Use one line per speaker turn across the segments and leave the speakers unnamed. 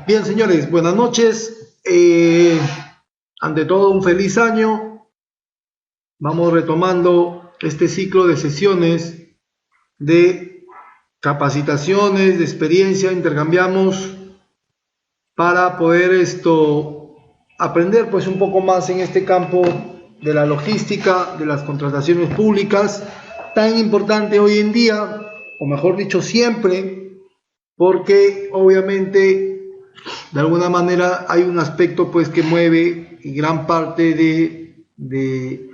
Bien, señores, buenas noches. Ante todo, un feliz año. Vamos retomando este ciclo de sesiones de capacitaciones, de experiencia, intercambiamos para poder aprender pues un poco más en este campo de la logística, de las contrataciones públicas, tan importante hoy en día, o mejor dicho siempre, porque obviamente de alguna manera hay un aspecto pues que mueve gran parte del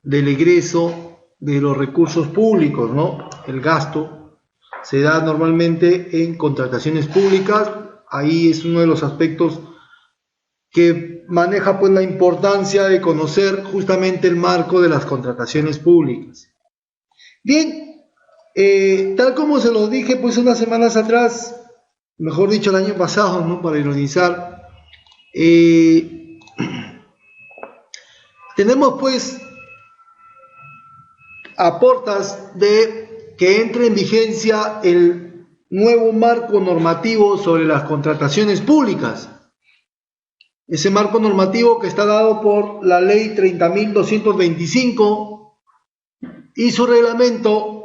egreso de los recursos públicos, ¿no? El gasto se da normalmente en contrataciones públicas. Ahí es uno de los aspectos que maneja pues la importancia de conocer justamente el marco de las contrataciones públicas. Bien, tal como se los dije pues unas semanas atrás, mejor dicho el año pasado, ¿no? Para ironizar, tenemos pues a portas de que entre en vigencia el nuevo marco normativo sobre las contrataciones públicas. Ese marco normativo que está dado por la ley 30.225 y su reglamento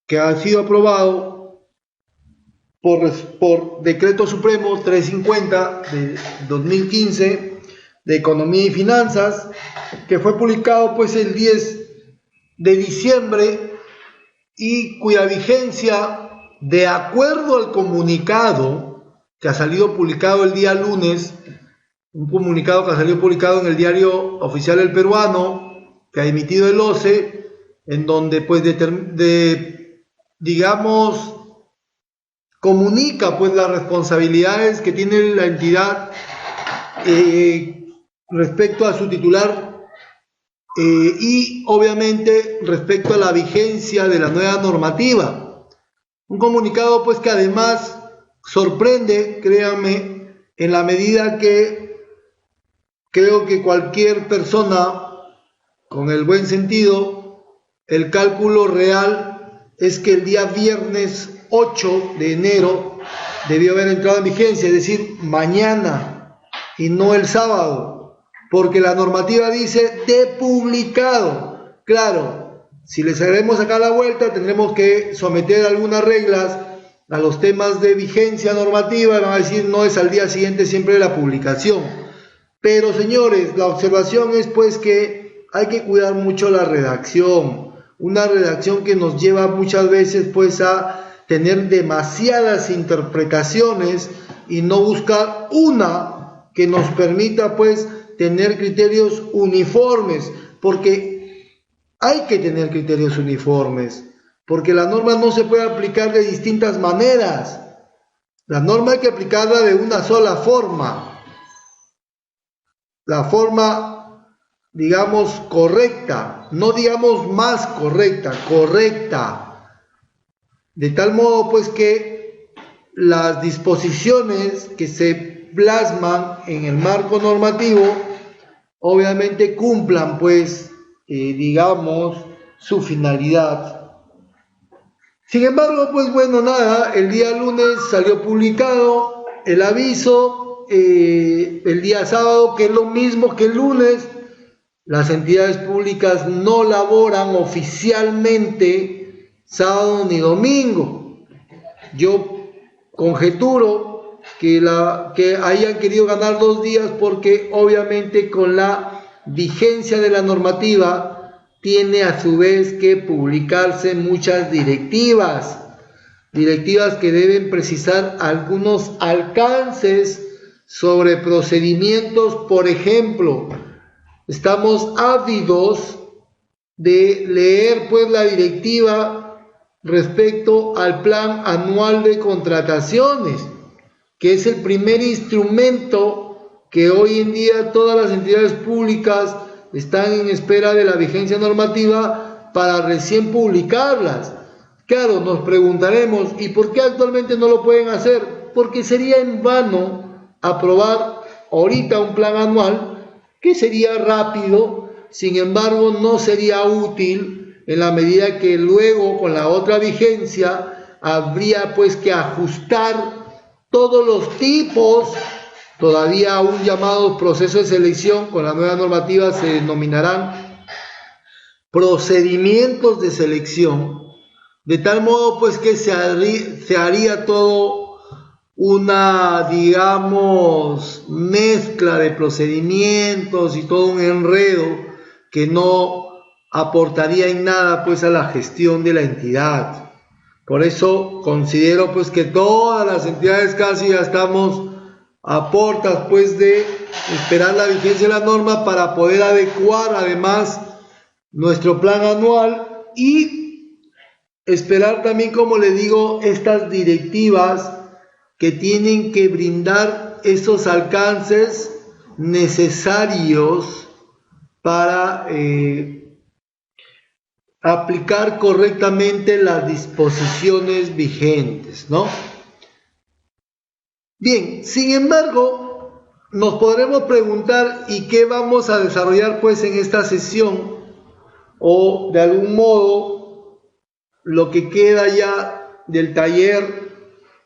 que ha sido aprobado por Decreto Supremo 350 de 2015 de Economía y Finanzas, que fue publicado pues el 10 de diciembre y cuya vigencia, de acuerdo al comunicado que ha salido publicado el día lunes, un comunicado que ha salido publicado en el Diario Oficial del Peruano, que ha emitido el OCE, en donde pues digamos comunica pues las responsabilidades que tiene la entidad respecto a su titular y obviamente respecto a la vigencia de la nueva normativa. Un comunicado pues que además sorprende, créanme, en la medida que creo que cualquier persona con el buen sentido, el cálculo real es que el día viernes 8 de enero debió haber entrado en vigencia, es decir, mañana y no el sábado, porque la normativa dice de publicado. Claro, si les haremos acá la vuelta, tendremos que someter algunas reglas a los temas de vigencia normativa, van a decir no es al día siguiente siempre de la publicación. Pero señores, la observación es pues que hay que cuidar mucho la redacción, una redacción que nos lleva muchas veces pues a tener demasiadas interpretaciones y no buscar una que nos permita pues tener criterios uniformes, porque hay que tener criterios uniformes, porque la norma no se puede aplicar de distintas maneras, la norma hay que aplicarla de una sola forma. La forma, digamos, correcta, no digamos más correcta, correcta, de tal modo pues que las disposiciones que se plasman en el marco normativo obviamente cumplan pues, digamos, su finalidad. Sin embargo, pues bueno, nada, el día lunes salió publicado el aviso. El día sábado, que es lo mismo que el lunes, las entidades públicas no laboran oficialmente sábado ni domingo. Yo conjeturo que hayan querido ganar 2 días porque obviamente con la vigencia de la normativa tiene a su vez que publicarse muchas directivas que deben precisar algunos alcances sobre procedimientos. Por ejemplo, estamos ávidos de leer pues la directiva respecto al plan anual de contrataciones, que es el primer instrumento que hoy en día todas las entidades públicas están en espera de la vigencia normativa para recién publicarlas. Claro, nos preguntaremos, ¿y por qué actualmente no lo pueden hacer? Porque sería en vano aprobar ahorita un plan anual que sería rápido, sin embargo no sería útil en la medida que luego con la otra vigencia habría pues que ajustar todos los tipos, todavía aún llamados procesos de selección, con la nueva normativa se denominarán procedimientos de selección, de tal modo pues que se haría todo una, digamos, mezcla de procedimientos y todo un enredo que no aportaría en nada pues a la gestión de la entidad. Por eso considero pues que todas las entidades casi ya estamos a puertas pues de esperar la vigencia de la norma para poder adecuar además nuestro plan anual y esperar también, como le digo, estas directivas que tienen que brindar esos alcances necesarios para aplicar correctamente las disposiciones vigentes, ¿no? Bien, sin embargo, nos podremos preguntar ¿y qué vamos a desarrollar pues en esta sesión? O de algún modo lo que queda ya del taller,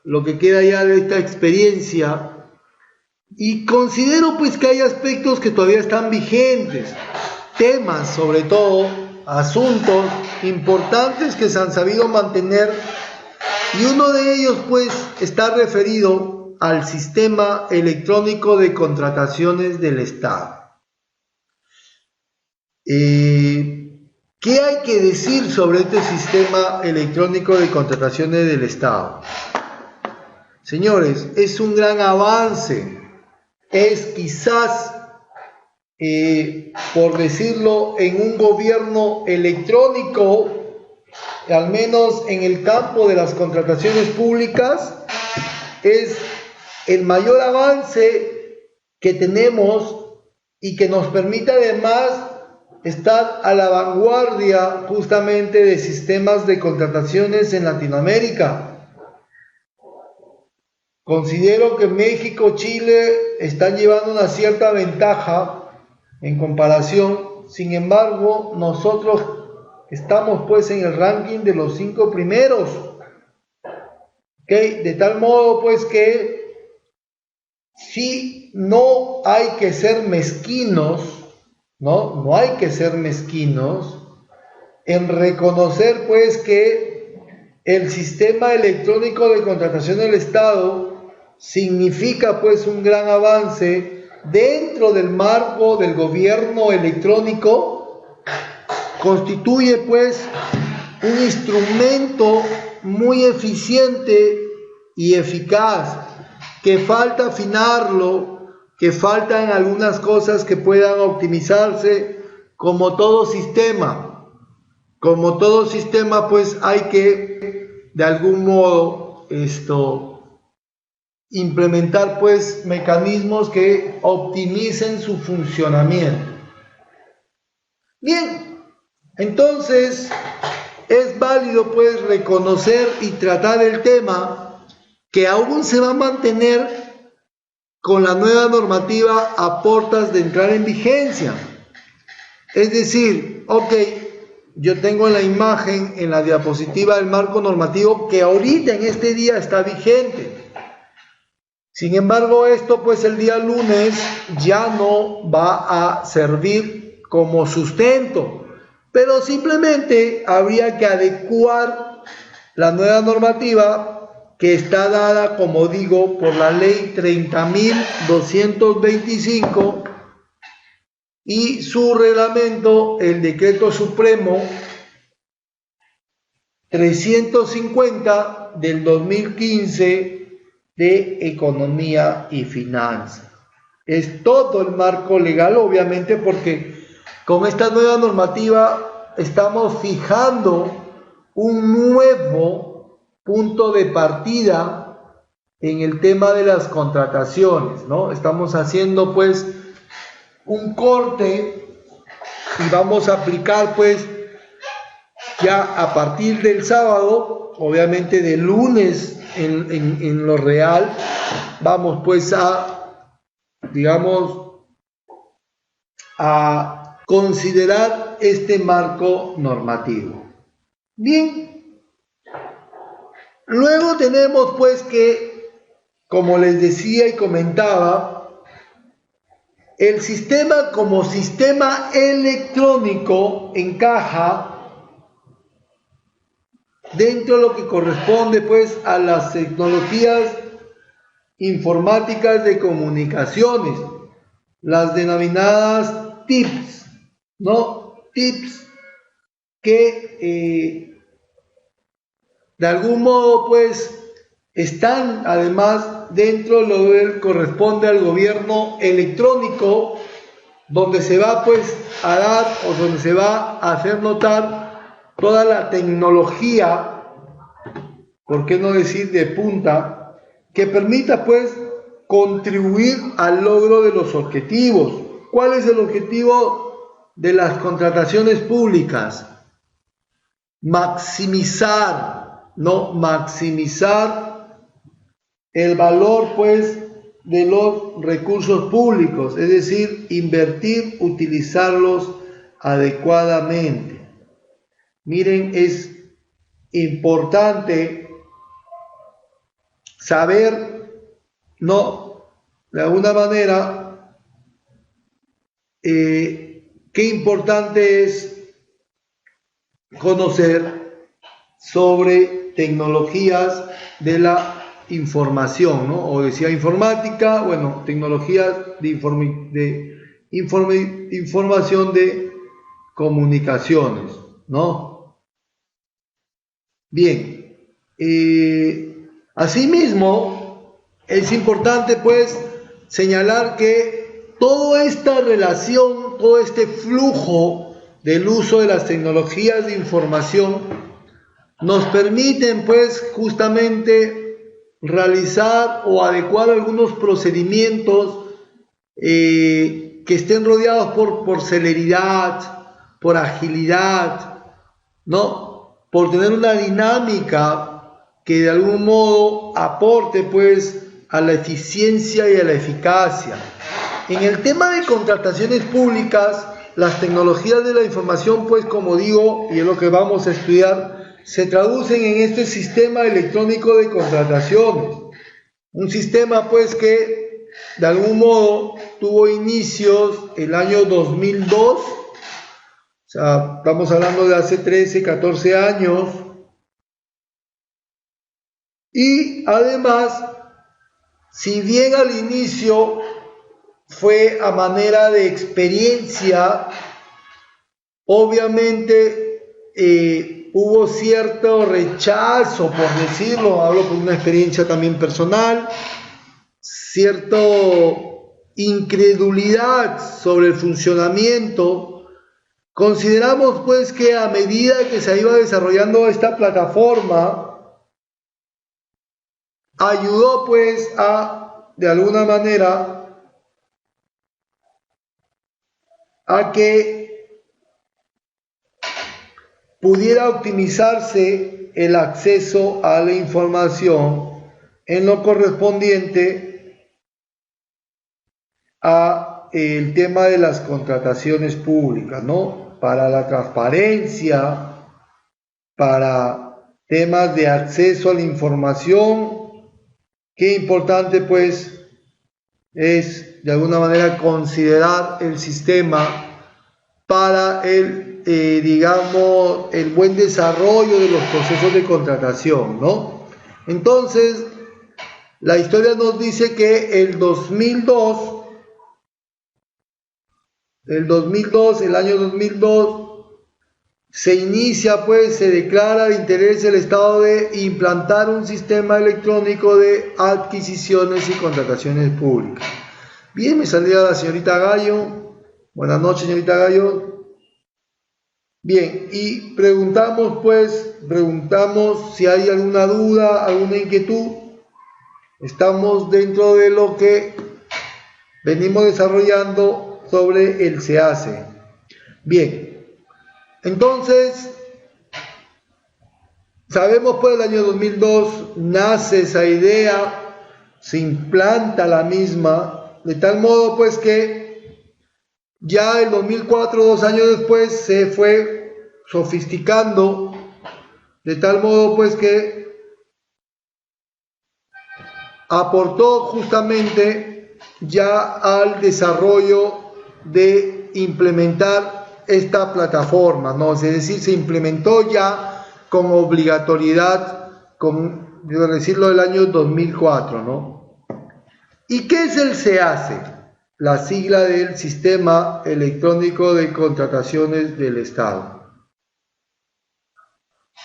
lo que queda ya de esta experiencia, y considero pues que hay aspectos que todavía están vigentes, temas sobre todo, asuntos importantes que se han sabido mantener, y uno de ellos pues está referido al sistema electrónico de contrataciones del Estado. ¿Qué hay que decir sobre este sistema electrónico de contrataciones del Estado? Señores, es un gran avance, es quizás, por decirlo, en un gobierno electrónico, al menos en el campo de las contrataciones públicas, es el mayor avance que tenemos y que nos permite además estar a la vanguardia justamente de sistemas de contrataciones en Latinoamérica. Considero que México, Chile están llevando una cierta ventaja en comparación. Sin embargo, nosotros estamos pues en el ranking de los 5 primeros. ¿Okay? De tal modo pues que sí, no hay que ser mezquinos, no hay que ser mezquinos en reconocer pues que el sistema electrónico de contratación del Estado significa pues un gran avance dentro del marco del gobierno electrónico, constituye pues un instrumento muy eficiente y eficaz, que falta afinarlo, que faltan algunas cosas que puedan optimizarse, como todo sistema pues hay que de algún modo implementar pues mecanismos que optimicen su funcionamiento. Bien, entonces es válido pues reconocer y tratar el tema que aún se va a mantener con la nueva normativa a puertas de entrar en vigencia. Es decir, yo tengo la imagen en la diapositiva del marco normativo que ahorita en este día está vigente. Sin embargo, esto pues el día lunes ya no va a servir como sustento, pero simplemente habría que adecuar la nueva normativa que está dada, como digo, por la ley 30.225 y su reglamento, el decreto supremo 350 del 2015 de Economía y Finanzas. Es todo el marco legal, obviamente, porque con esta nueva normativa estamos fijando un nuevo punto de partida en el tema de las contrataciones, ¿no? Estamos haciendo pues un corte y vamos a aplicar pues ya a partir del sábado, obviamente de lunes en lo real, vamos pues a, digamos, a considerar este marco normativo. Bien, luego tenemos pues que como les decía y comentaba, el sistema como sistema electrónico encaja dentro de lo que corresponde pues a las tecnologías informáticas de comunicaciones, las denominadas TIPS, ¿no? TIPS que de algún modo pues están además dentro de lo que corresponde al gobierno electrónico, donde se va pues a dar o donde se va a hacer notar toda la tecnología, por qué no decir de punta, que permita pues contribuir al logro de los objetivos. ¿Cuál es el objetivo de las contrataciones públicas? Maximizar el valor pues de los recursos públicos, es decir, invertir, utilizarlos adecuadamente. Miren, es importante saber, de alguna manera, qué importante es conocer sobre tecnologías de la información, o decía informática, tecnologías de información de comunicaciones, ¿no? Bien, asimismo, es importante pues señalar que toda esta relación, todo este flujo del uso de las tecnologías de información nos permiten pues justamente realizar o adecuar algunos procedimientos que estén rodeados por celeridad, por agilidad, ¿no? Por tener una dinámica que de algún modo aporte pues a la eficiencia y a la eficacia. En el tema de contrataciones públicas, las tecnologías de la información, pues como digo, y es lo que vamos a estudiar, se traducen en este sistema electrónico de contrataciones. Un sistema pues que de algún modo tuvo inicios el año 2002, o sea, estamos hablando de hace 13, 14 años, y además, si bien al inicio fue a manera de experiencia, obviamente hubo cierto rechazo, por decirlo, hablo por una experiencia también personal, cierta incredulidad sobre el funcionamiento. Consideramos pues que a medida que se iba desarrollando esta plataforma, ayudó pues de alguna manera, a que pudiera optimizarse el acceso a la información en lo correspondiente a el tema de las contrataciones públicas, ¿no? Para la transparencia, para temas de acceso a la información, qué importante pues es de alguna manera considerar el sistema para el buen desarrollo de los procesos de contratación, ¿no? Entonces, la historia nos dice que el año 2002, se inicia, pues, se declara de interés el Estado de implantar un sistema electrónico de adquisiciones y contrataciones públicas. Bien, me salía la señorita Gallo. Buenas noches, señorita Gallo. Bien, y preguntamos si hay alguna duda, alguna inquietud. Estamos dentro de lo que venimos desarrollando sobre el SEACE. Bien, entonces, sabemos pues el año 2002 nace esa idea, se implanta la misma, de tal modo pues que ya en 2004, 2 años después, se fue sofisticando, de tal modo pues que aportó justamente ya al desarrollo de implementar esta plataforma, ¿no? Es decir, se implementó ya con obligatoriedad, debo decirlo, del año 2004, ¿no? ¿Y qué es el SEACE? La sigla del Sistema Electrónico de Contrataciones del Estado.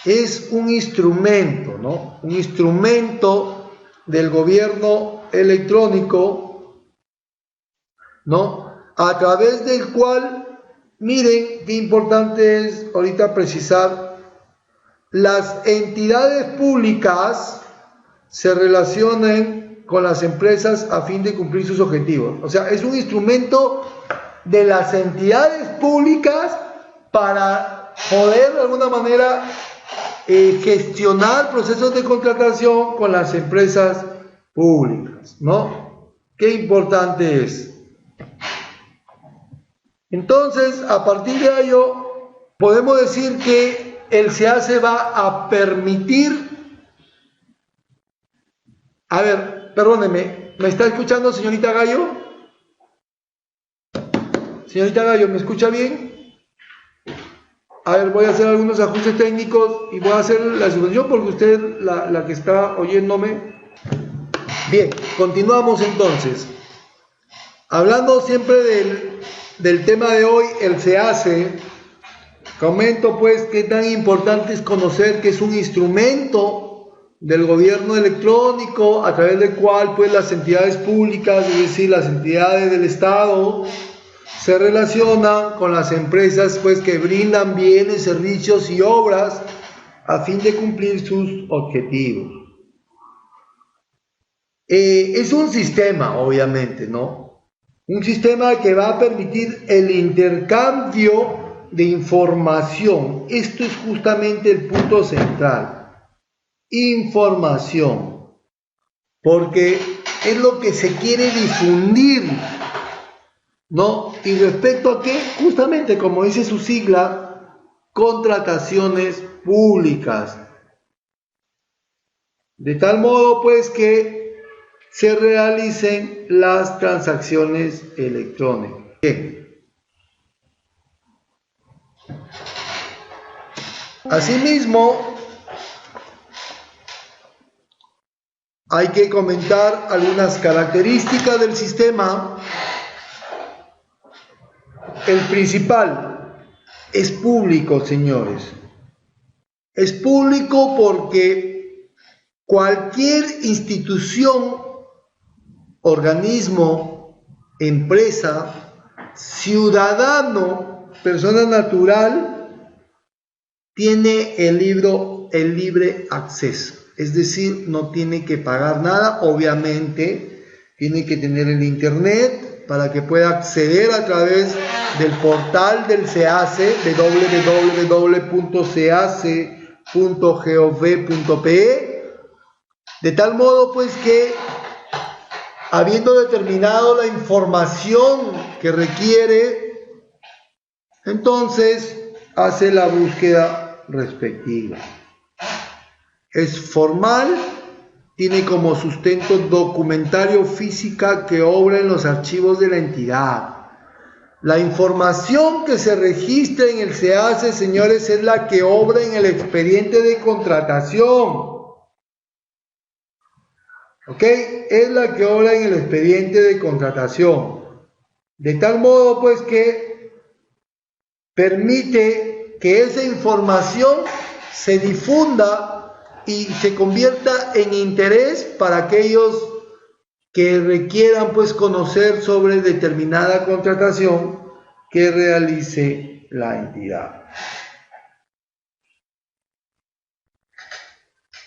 Es un instrumento, ¿no? Un instrumento del gobierno electrónico, ¿no? A través del cual, miren qué importante es ahorita precisar, las entidades públicas se relacionan con las empresas a fin de cumplir sus objetivos. O sea, es un instrumento de las entidades públicas para poder de alguna manera gestionar procesos de contratación con las empresas públicas, ¿no? Qué importante es. Entonces, a partir de ello, podemos decir que el SEACE va a permitir. A ver, perdóneme, ¿me está escuchando, señorita Gallo? Señorita Gallo, ¿me escucha bien? A ver, voy a hacer algunos ajustes técnicos y voy a hacer la suspensión porque usted, la que está oyéndome. Bien, continuamos entonces. Hablando siempre del tema de hoy, el SEACE, comento pues qué tan importante es conocer que es un instrumento del gobierno electrónico a través del cual pues las entidades públicas, es decir, las entidades del Estado, se relacionan con las empresas pues que brindan bienes, servicios y obras a fin de cumplir sus objetivos. Es un sistema, obviamente, ¿no? Un sistema que va a permitir el intercambio de información. Esto es justamente el punto central. Información. Porque es lo que se quiere difundir, ¿no? Y respecto a qué, justamente como dice su sigla, contrataciones públicas. De tal modo pues que se realicen las transacciones electrónicas. Bien. Asimismo, hay que comentar algunas características del sistema. El principal es público, señores. Es público porque cualquier institución, organismo, empresa, ciudadano, persona natural, tiene el libre acceso. Es decir, no tiene que pagar nada, obviamente tiene que tener el internet para que pueda acceder a través del portal del SEACE, www.seace.gov.pe, de tal modo pues que, habiendo determinado la información que requiere, entonces hace la búsqueda respectiva. Es formal, tiene como sustento documentario física que obra en los archivos de la entidad. La información que se registra en el SEACE, señores, es la que obra en el expediente de contratación. ¿Ok? Es la que obra en el expediente de contratación. De tal modo, pues, que permite que esa información se difunda y se convierta en interés para aquellos que requieran pues conocer sobre determinada contratación que realice la entidad.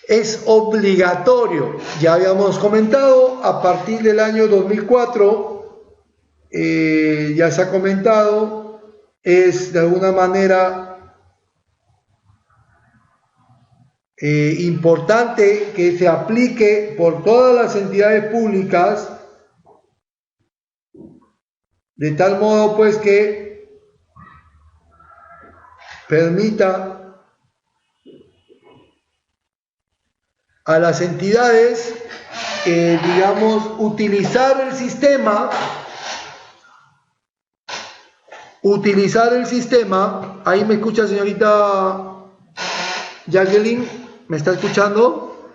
Es obligatorio, ya habíamos comentado, a partir del año 2004, ya se ha comentado, es de alguna manera importante que se aplique por todas las entidades públicas, de tal modo pues que permita a las entidades, digamos, utilizar el sistema, ahí me escucha señorita Jacqueline, ¿me está escuchando?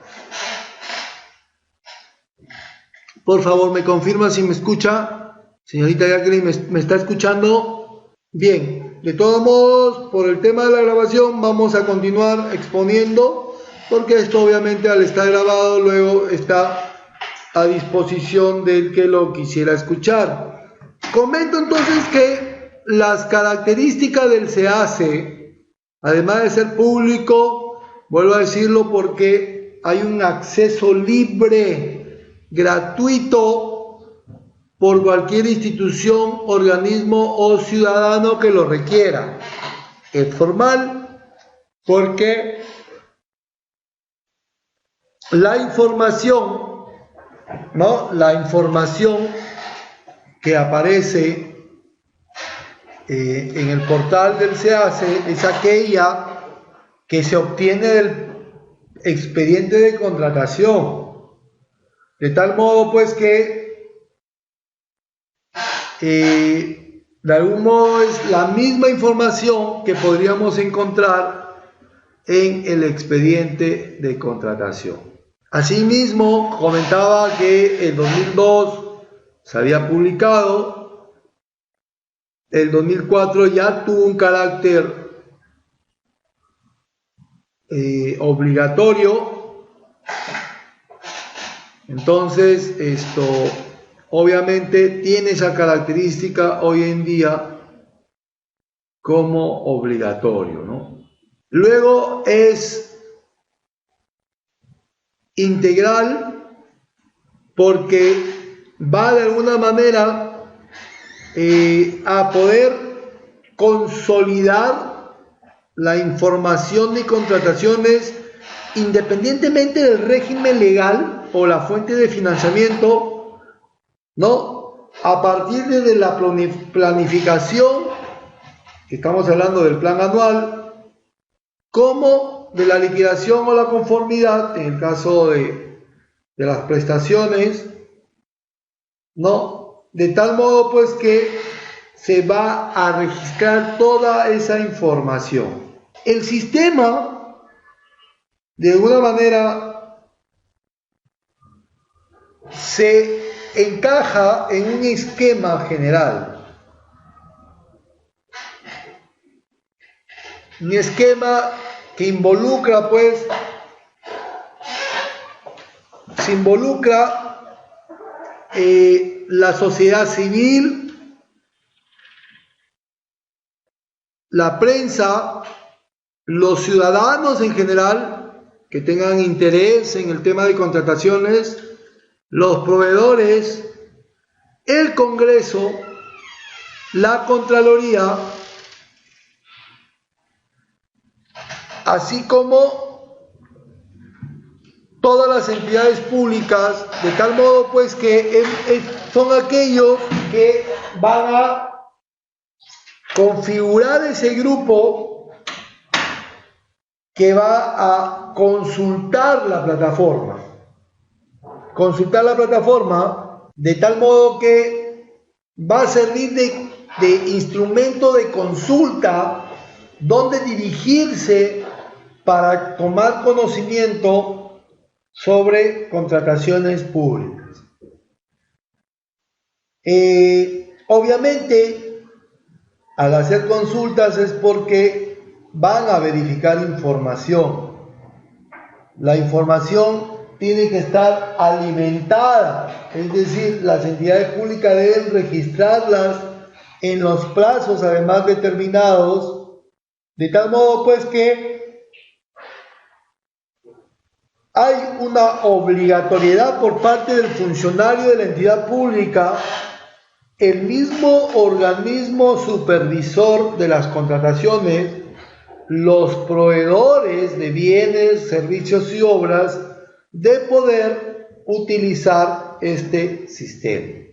Por favor, me confirma si me escucha. Señorita Jacqueline, ¿me está escuchando? Bien, de todos modos, por el tema de la grabación, vamos a continuar exponiendo, porque esto obviamente al estar grabado luego está a disposición del que lo quisiera escuchar. Comento entonces que las características del SEACE, además de ser público, vuelvo a decirlo porque hay un acceso libre, gratuito, por cualquier institución, organismo o ciudadano que lo requiera. Es formal porque la información, ¿no? La información que aparece en el portal del SEACE es aquella que se obtiene del expediente de contratación, de tal modo pues que de algún modo es la misma información que podríamos encontrar en el expediente de contratación. Asimismo, comentaba que el 2002 se había publicado, el 2004 ya tuvo un carácter obligatorio. Entonces, esto obviamente tiene esa característica hoy en día como obligatorio, ¿no? Luego es integral porque va de alguna manera a poder consolidar la información de contrataciones independientemente del régimen legal o la fuente de financiamiento, ¿no? A partir de la planificación, que estamos hablando del plan anual, como de la liquidación o la conformidad, en el caso de las prestaciones, ¿no? De tal modo pues que se va a registrar toda esa información. El sistema, de alguna manera, se encaja en un esquema general. Un esquema que involucra, pues, se involucra la sociedad civil, la prensa, los ciudadanos en general que tengan interés en el tema de contrataciones, los proveedores, el Congreso, la Contraloría, así como todas las entidades públicas, de tal modo pues que son aquellos que van a configurar ese grupo que va a consultar la plataforma. Consultar la plataforma de tal modo que va a servir de instrumento de consulta donde dirigirse para tomar conocimiento sobre contrataciones públicas. Obviamente, al hacer consultas es porque van a verificar información. La información tiene que estar alimentada, es decir, las entidades públicas deben registrarlas en los plazos además determinados, de tal modo pues que hay una obligatoriedad por parte del funcionario de la entidad pública, el mismo organismo supervisor de las contrataciones, los proveedores de bienes, servicios y obras, de poder utilizar este sistema,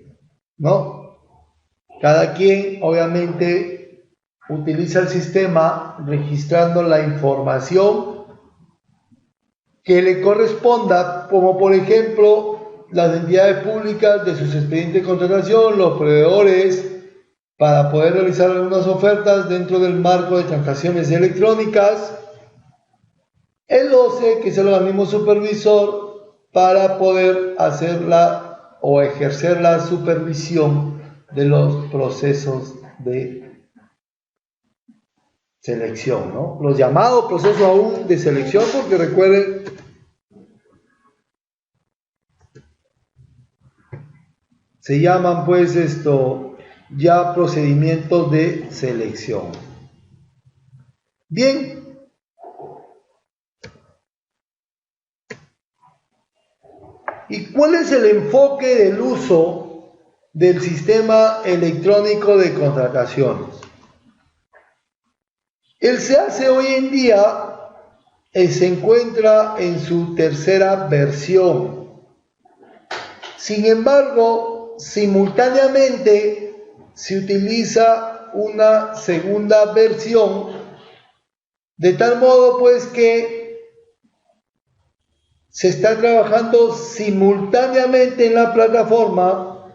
¿no? Cada quien obviamente utiliza el sistema registrando la información que le corresponda, como por ejemplo las entidades públicas de sus expedientes de contratación, los proveedores, para poder realizar algunas ofertas dentro del marco de transacciones electrónicas, el OCE, que es el organismo supervisor, para poder hacerla o ejercer la supervisión de los procesos de selección, ¿no? Los llamados procesos aún de selección, porque recuerden, se llaman pues ya procedimientos de selección. Bien. ¿Y cuál es el enfoque del uso del sistema electrónico de contrataciones? El SEACE hoy en día se encuentra en su tercera versión. Sin embargo, simultáneamente se utiliza una segunda versión, de tal modo pues que se está trabajando simultáneamente en la plataforma,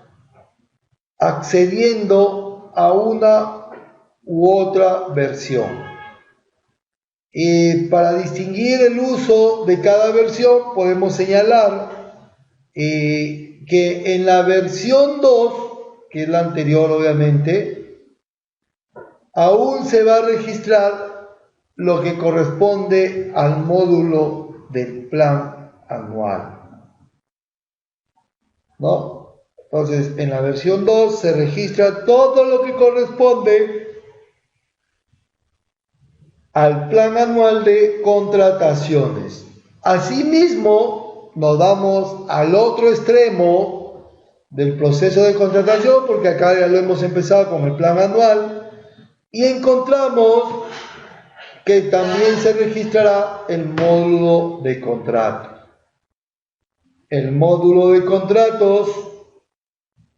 accediendo a una u otra versión. Para distinguir el uso de cada versión, podemos señalar que en la versión 2, que es la anterior obviamente, aún se va a registrar lo que corresponde al módulo del plan anual, ¿no? Entonces, en la versión 2 se registra todo lo que corresponde al plan anual de contrataciones. Asimismo, nos vamos al otro extremo del proceso de contratación, porque acá ya lo hemos empezado con el plan anual, y encontramos que también se registrará el módulo de contrato. El módulo de contratos,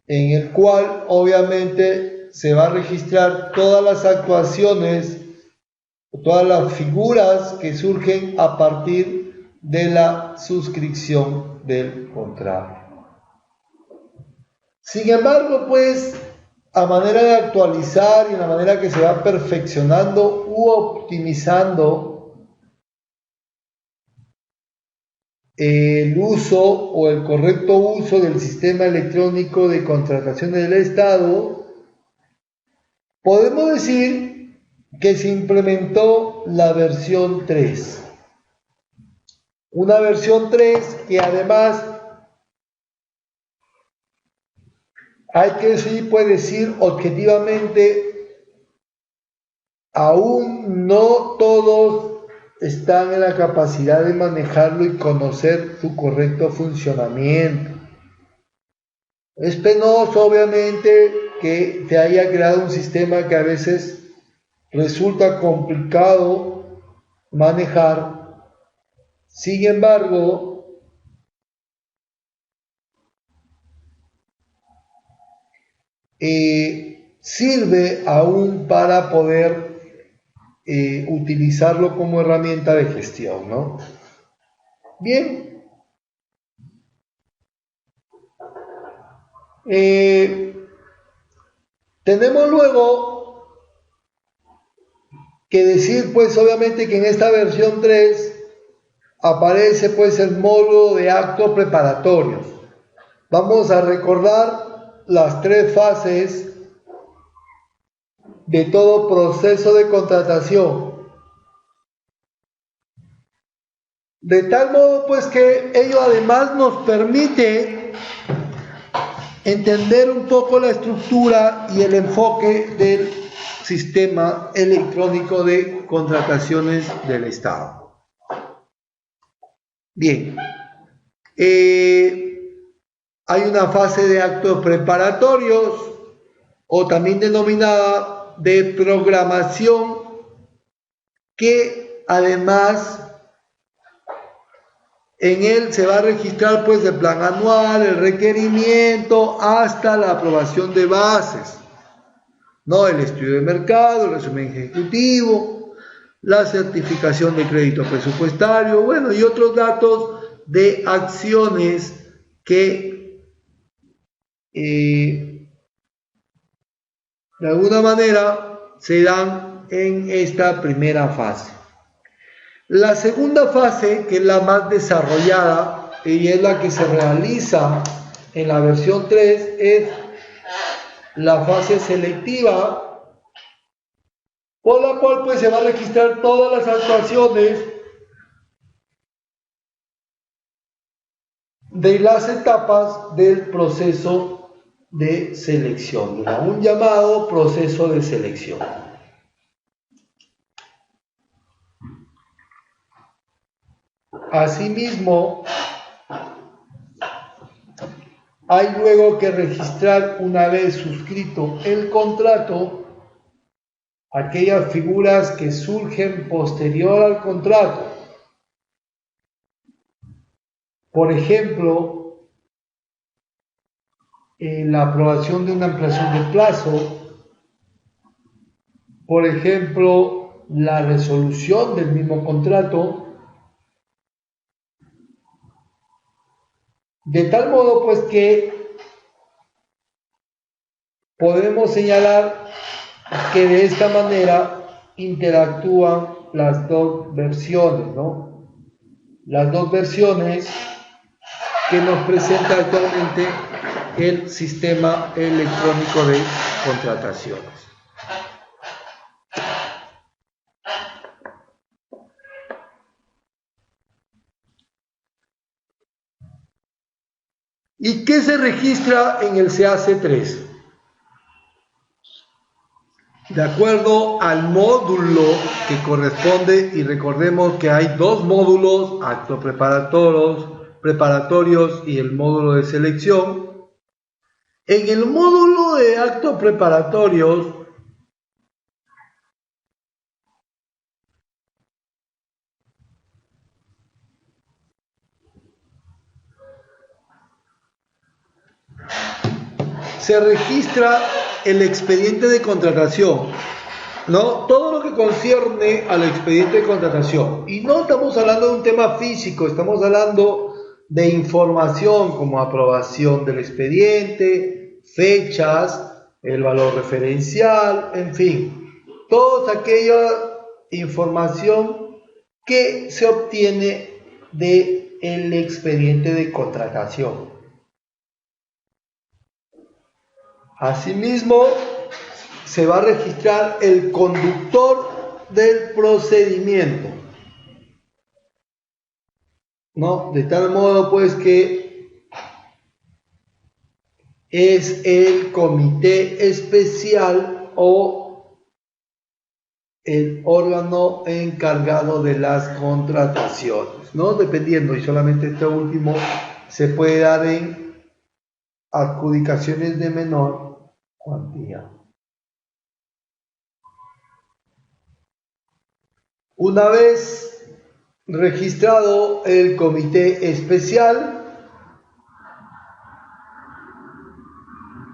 en el cual obviamente se va a registrar todas las actuaciones, todas las figuras que surgen a partir de la suscripción del contrato. Sin embargo, pues, a manera de actualizar y en la manera que se va perfeccionando u optimizando el uso o el correcto uso del sistema electrónico de contratación del Estado, podemos decir que se implementó la versión 3. Una versión 3 que además hay que decir objetivamente, aún no todos están en la capacidad de manejarlo y conocer su correcto funcionamiento. Es penoso, obviamente, que te haya creado un sistema que a veces resulta complicado manejar. Sin embargo, sirve aún para poder utilizarlo como herramienta de gestión, ¿no? Bien. Tenemos luego que decir, pues, obviamente que en esta versión 3 aparece, pues, el módulo de actos preparatorios. Vamos a recordar las 3 fases de todo proceso de contratación, de tal modo pues que ello además nos permite entender un poco la estructura y el enfoque del sistema electrónico de contrataciones del Estado. Bien, hay una fase de actos preparatorios, o también denominada de programación, que además en él se va a registrar pues el plan anual, el requerimiento, hasta la aprobación de bases, ¿no? El estudio de mercado, el resumen ejecutivo, la certificación de crédito presupuestario, bueno, y otros datos de acciones que de alguna manera se dan en esta primera fase. La segunda fase, que es la más desarrollada y es la que se realiza en la versión 3, es la fase selectiva, por la cual pues se va a registrar todas las actuaciones de las etapas del proceso de selección, un llamado proceso de selección. Asimismo, hay luego que registrar, una vez suscrito el contrato, aquellas figuras que surgen posterior al contrato. Por ejemplo, la aprobación de una ampliación de plazo, por ejemplo, la resolución del mismo contrato, de tal modo pues que podemos señalar que de esta manera interactúan las dos versiones, ¿no? Las dos versiones que nos presenta actualmente el sistema electrónico de contrataciones. ¿Y qué se registra en el CAC3? De acuerdo al módulo que corresponde, y recordemos que hay dos módulos, actos preparatorios y el módulo de selección. En el módulo de actos preparatorios se registra el expediente de contratación, ¿no? Todo lo que concierne al expediente de contratación. Y no estamos hablando de un tema físico, estamos hablando de información como aprobación del expediente, fechas, el valor referencial, en fin, toda aquella información que se obtiene del expediente de contratación. Asimismo, se va a registrar el conductor del procedimiento, ¿no? De tal modo pues que es el comité especial o el órgano encargado de las contrataciones, ¿no? Dependiendo, y solamente este último se puede dar en adjudicaciones de menor cuantía. Una vez registrado el comité especial,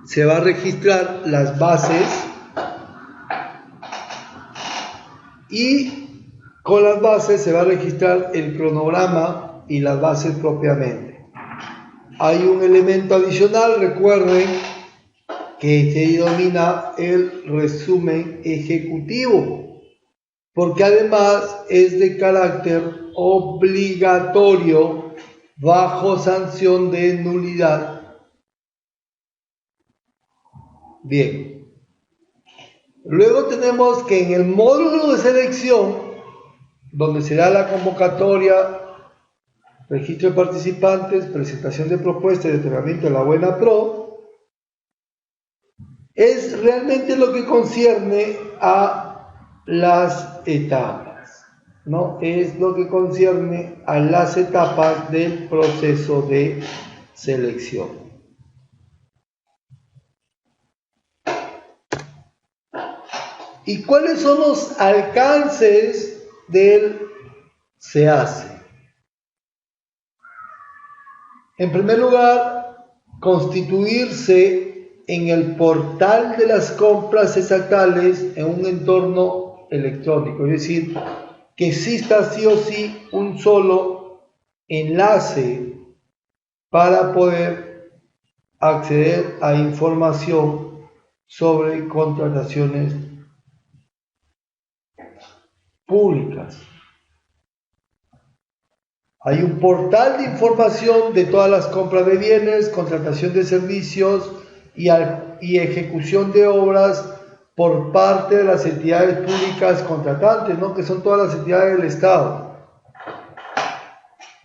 se va a registrar las bases y con las bases se va a registrar el cronograma y las bases propiamente. Hay un elemento adicional, recuerden, que se denomina el resumen ejecutivo, porque además es de carácter obligatorio bajo sanción de nulidad. Bien. Luego tenemos que en el módulo de selección, donde se da la convocatoria, registro de participantes, presentación de propuestas y determinamiento de la buena pro, es realmente lo que concierne a las etapas, ¿no? Es lo que concierne a las etapas del proceso de selección. ¿Y cuáles son los alcances del SEACE? En primer lugar, constituirse en el portal de las compras estatales en un entorno electrónico, es decir, que exista sí o sí un solo enlace para poder acceder a información sobre contrataciones públicas. Hay un portal de información de todas las compras de bienes, contratación de servicios y ejecución de obras por parte de las entidades públicas contratantes, ¿no? Que son todas las entidades del Estado,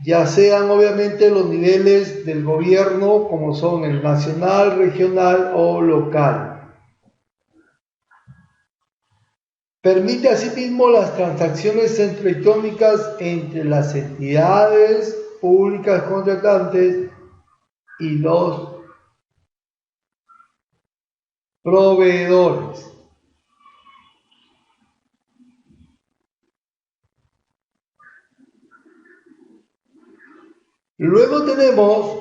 ya sean obviamente los niveles del gobierno como son el nacional, regional o local. Permite asimismo las transacciones electrónicas entre las entidades públicas contratantes y los proveedores. Luego tenemos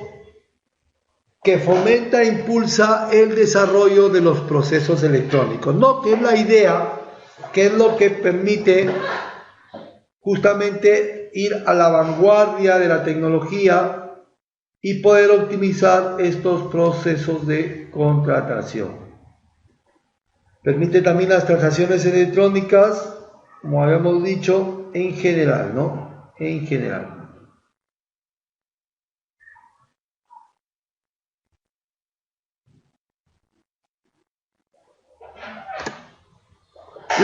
que fomenta e impulsa el desarrollo de los procesos electrónicos, ¿no? Que es la idea, que es lo que permite justamente ir a la vanguardia de la tecnología y poder optimizar estos procesos de contratación. Permite también las transacciones electrónicas, como habíamos dicho, en general, ¿no? En general.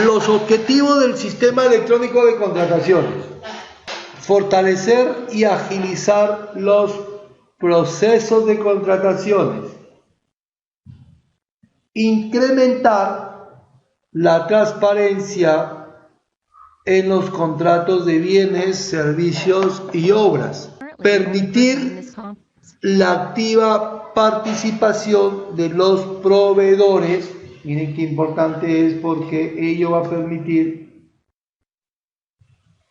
Los objetivos del sistema electrónico de contrataciones: fortalecer y agilizar los procesos de contrataciones, incrementar la transparencia en los contratos de bienes, servicios y obras, permitir la activa participación de los proveedores. Miren qué importante es, porque ello va a permitir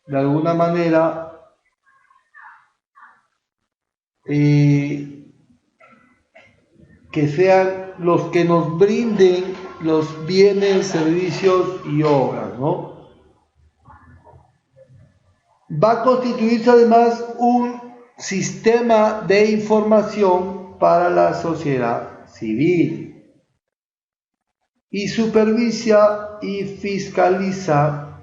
de alguna manera que sean los que nos brinden los bienes, servicios y obras, ¿no? Va a constituirse además un sistema de información para la sociedad civil y supervisa y fiscaliza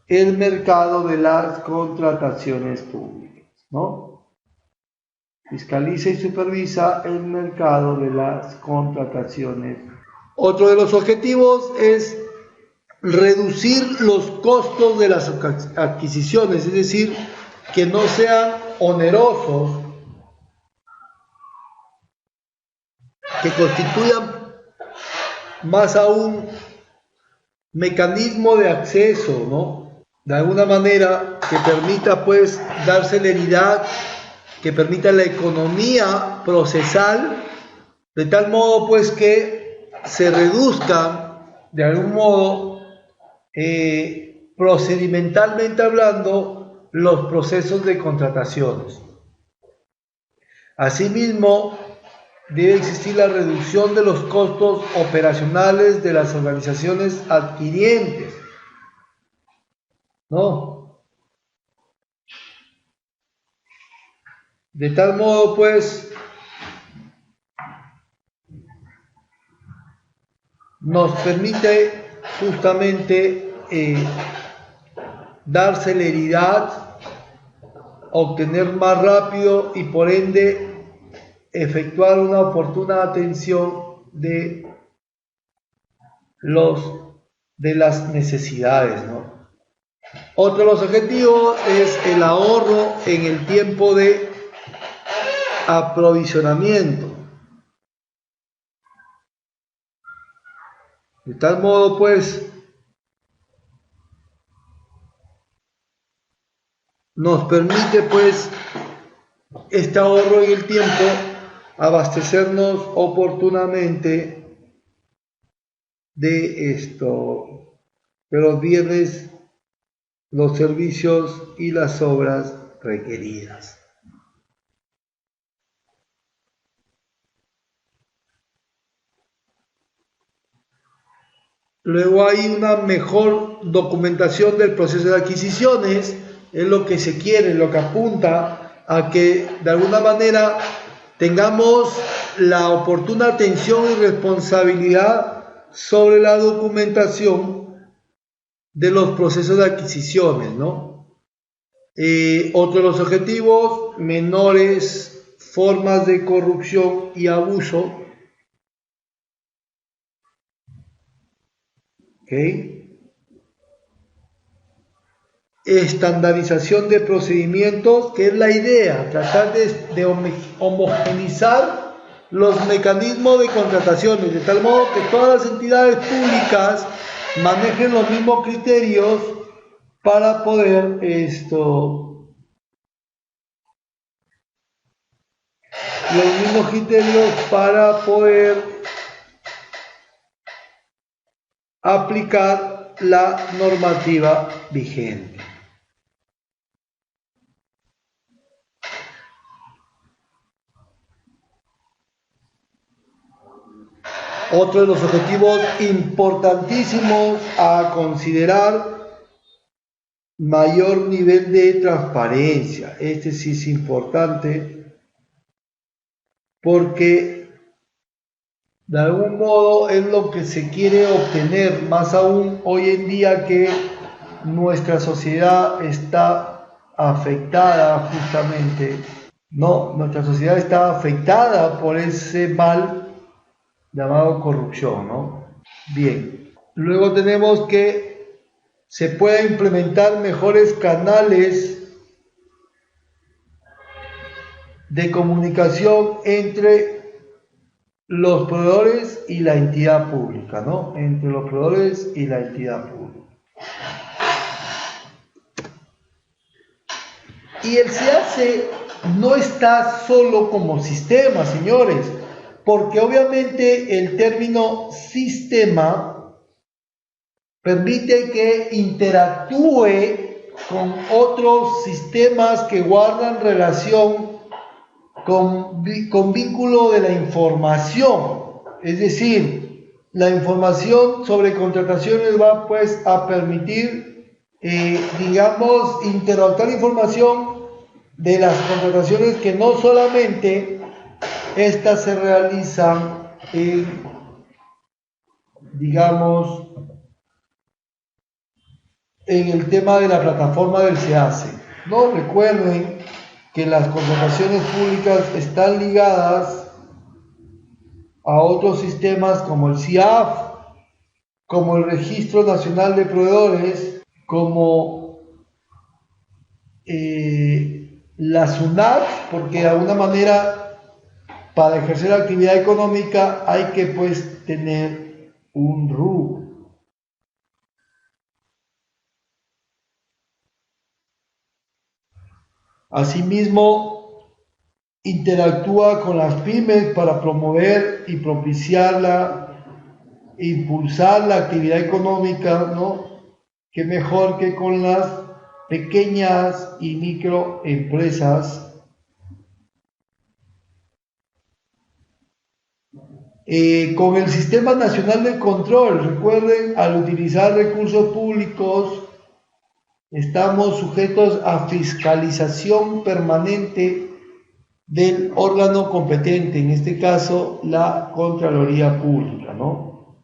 el mercado de las contrataciones públicas, ¿no? Fiscaliza y supervisa el mercado de las contrataciones. Otro de los objetivos es reducir los costos de las adquisiciones, es decir, que no sean onerosos, que constituyan más aún mecanismo de acceso, ¿no? De alguna manera que permita pues dar celeridad, que permita la economía procesal, de tal modo pues que se reduzcan de algún modo procedimentalmente hablando los procesos de contrataciones. Asimismo, debe existir la reducción de los costos operacionales de las organizaciones adquirientes, ¿no? De tal modo, pues, nos permite justamente dar celeridad, obtener más rápido y por ende efectuar una oportuna atención de las necesidades, ¿no? Otro de los objetivos es el ahorro en el tiempo de aprovisionamiento. De tal modo, pues, nos permite, pues, este ahorro en el tiempo, abastecernos oportunamente de los bienes, los servicios y las obras requeridas. Luego hay una mejor documentación del proceso de adquisiciones, es lo que se quiere, lo que apunta a que de alguna manera tengamos la oportuna atención y responsabilidad sobre la documentación de los procesos de adquisiciones, ¿no? Otro de los objetivos, menores formas de corrupción y abuso. ¿Okay? Estandarización de procedimientos, que es la idea, tratar de homogeneizar los mecanismos de contrataciones, de tal modo que todas las entidades públicas manejen los mismos criterios para poder aplicar la normativa vigente. Otro de los objetivos importantísimos a considerar, mayor nivel de transparencia. Este sí es importante porque de algún modo es lo que se quiere obtener, más aún hoy en día que nuestra sociedad está afectada justamente, no, nuestra sociedad está afectada por ese mal llamado corrupción, ¿no? Bien, luego tenemos que se pueda implementar mejores canales de comunicación entre los proveedores y la entidad pública, ¿no? Entre los proveedores y la entidad pública. Y el SEACE no está solo como sistema, señores, porque obviamente el término sistema permite que interactúe con otros sistemas que guardan relación con vínculo de la información. Es decir, la información sobre contrataciones va pues a permitir, digamos, interactuar información de las contrataciones que no solamente estas se realizan en, digamos, en el tema de la plataforma del SEACE. No, recuerden que las contrataciones públicas están ligadas a otros sistemas como el CIAF, como el Registro Nacional de Proveedores, como la SUNAT, porque de alguna manera para ejercer la actividad económica hay que pues tener un RUC. Asimismo, interactúa con las pymes para promover y impulsar la actividad económica, ¿no? Qué mejor que con las pequeñas y microempresas. Con el Sistema Nacional de Control, recuerden, al utilizar recursos públicos, estamos sujetos a fiscalización permanente del órgano competente, en este caso la Contraloría Pública, ¿no?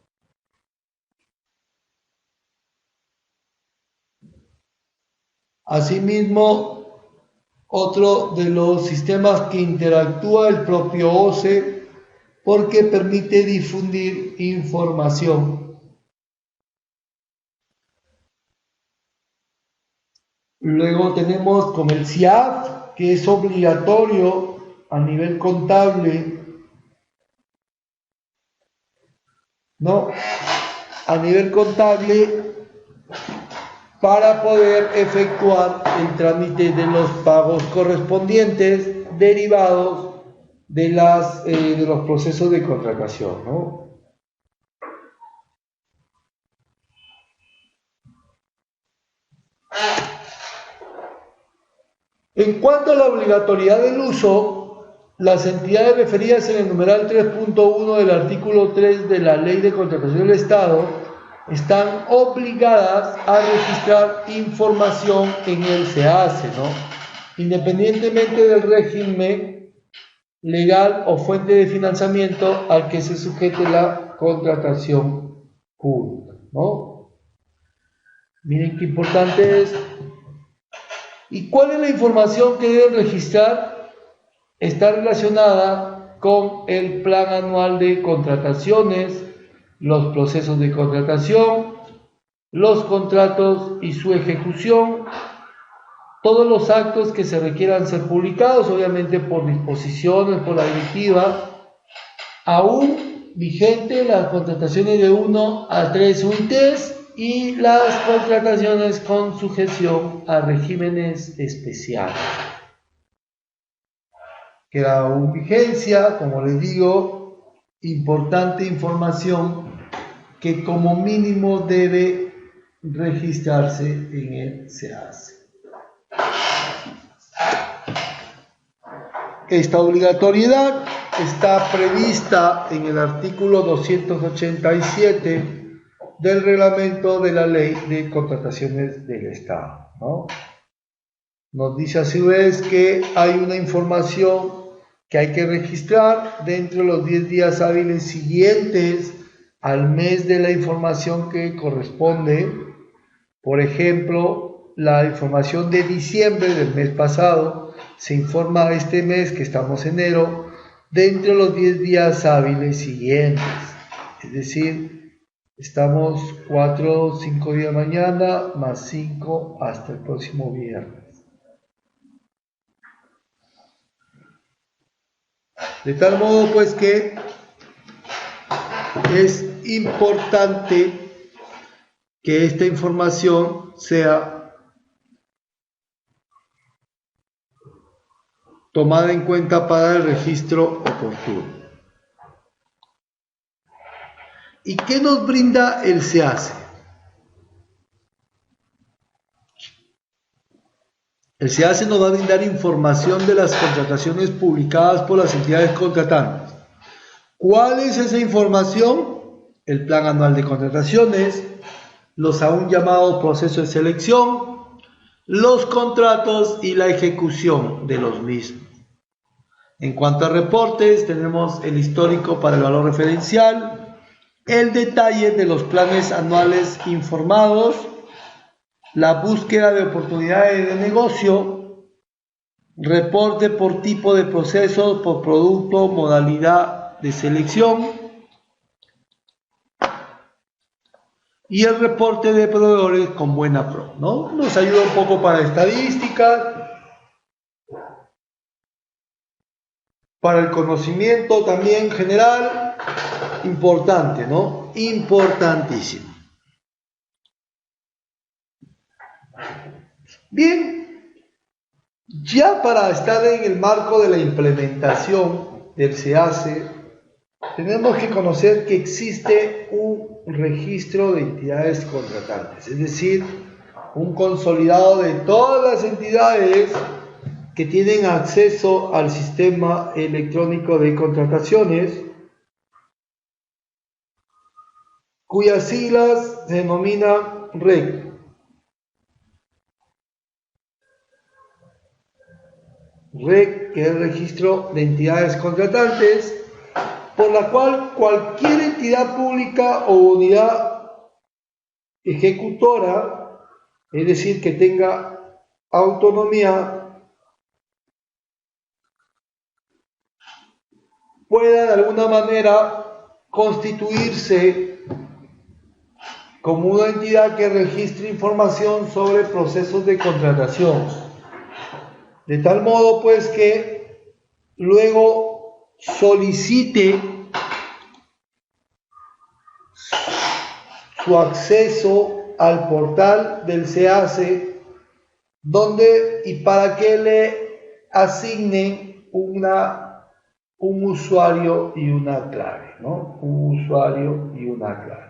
Asimismo, otro de los sistemas que interactúa el propio OCE porque permite difundir información. Luego tenemos con el CIAF, que es obligatorio a nivel contable, ¿no? A nivel contable para poder efectuar el trámite de los pagos correspondientes derivados de los procesos de contratación, ¿no? En cuanto a la obligatoriedad del uso, las entidades referidas en el numeral 3.1 del artículo 3 de la Ley de Contratación del Estado están obligadas a registrar información en el SEACE, ¿no? Independientemente del régimen legal o fuente de financiamiento al que se sujete la contratación pública, ¿no? Miren qué importante es. ¿Y cuál es la información que deben registrar? Está relacionada con el plan anual de contrataciones, los procesos de contratación, los contratos y su ejecución, todos los actos que se requieran ser publicados, obviamente por disposiciones, por la directiva, aún vigente las contrataciones de 1 a 3 UITs y las contrataciones con sujeción a regímenes especiales. Queda aún vigencia, como les digo, importante información que como mínimo debe registrarse en el SEACE. Esta obligatoriedad está prevista en el artículo 287 del reglamento de la Ley de Contrataciones del Estado, ¿no? Nos dice a su vez que hay una información que hay que registrar dentro de los 10 días hábiles siguientes al mes de la información que corresponde. Por ejemplo, la información de diciembre del mes pasado se informa este mes que estamos en enero dentro de los 10 días hábiles siguientes. Es decir, estamos 4 o 5 días mañana más 5 hasta el próximo viernes. De tal modo pues que es importante que esta información sea tomada en cuenta para el registro oportuno. ¿Y qué nos brinda el SEACE? El SEACE nos va a brindar información de las contrataciones publicadas por las entidades contratantes. ¿Cuál es esa información? El plan anual de contrataciones, los aún llamados procesos de selección, los contratos y la ejecución de los mismos. En cuanto a reportes, tenemos el histórico para el valor referencial, el detalle de los planes anuales informados, la búsqueda de oportunidades de negocio, reporte por tipo de proceso, por producto, modalidad de selección y el reporte de proveedores con buena pro, ¿no? Nos ayuda un poco para estadísticas, para el conocimiento también general, importante, ¿no? Importantísimo. Bien, ya para estar en el marco de la implementación del SEACE, tenemos que conocer que existe un registro de entidades contratantes, es decir, un consolidado de todas las entidades que tienen acceso al sistema electrónico de contrataciones, cuyas siglas se denominan REC. REC, que es el registro de entidades contratantes, por la cual cualquier entidad pública o unidad ejecutora, es decir, que tenga autonomía, pueda de alguna manera constituirse como una entidad que registre información sobre procesos de contratación. De tal modo pues que luego solicite su acceso al portal del SEACE, donde y para que le asignen un usuario y una clave, ¿no? Un usuario y una clave.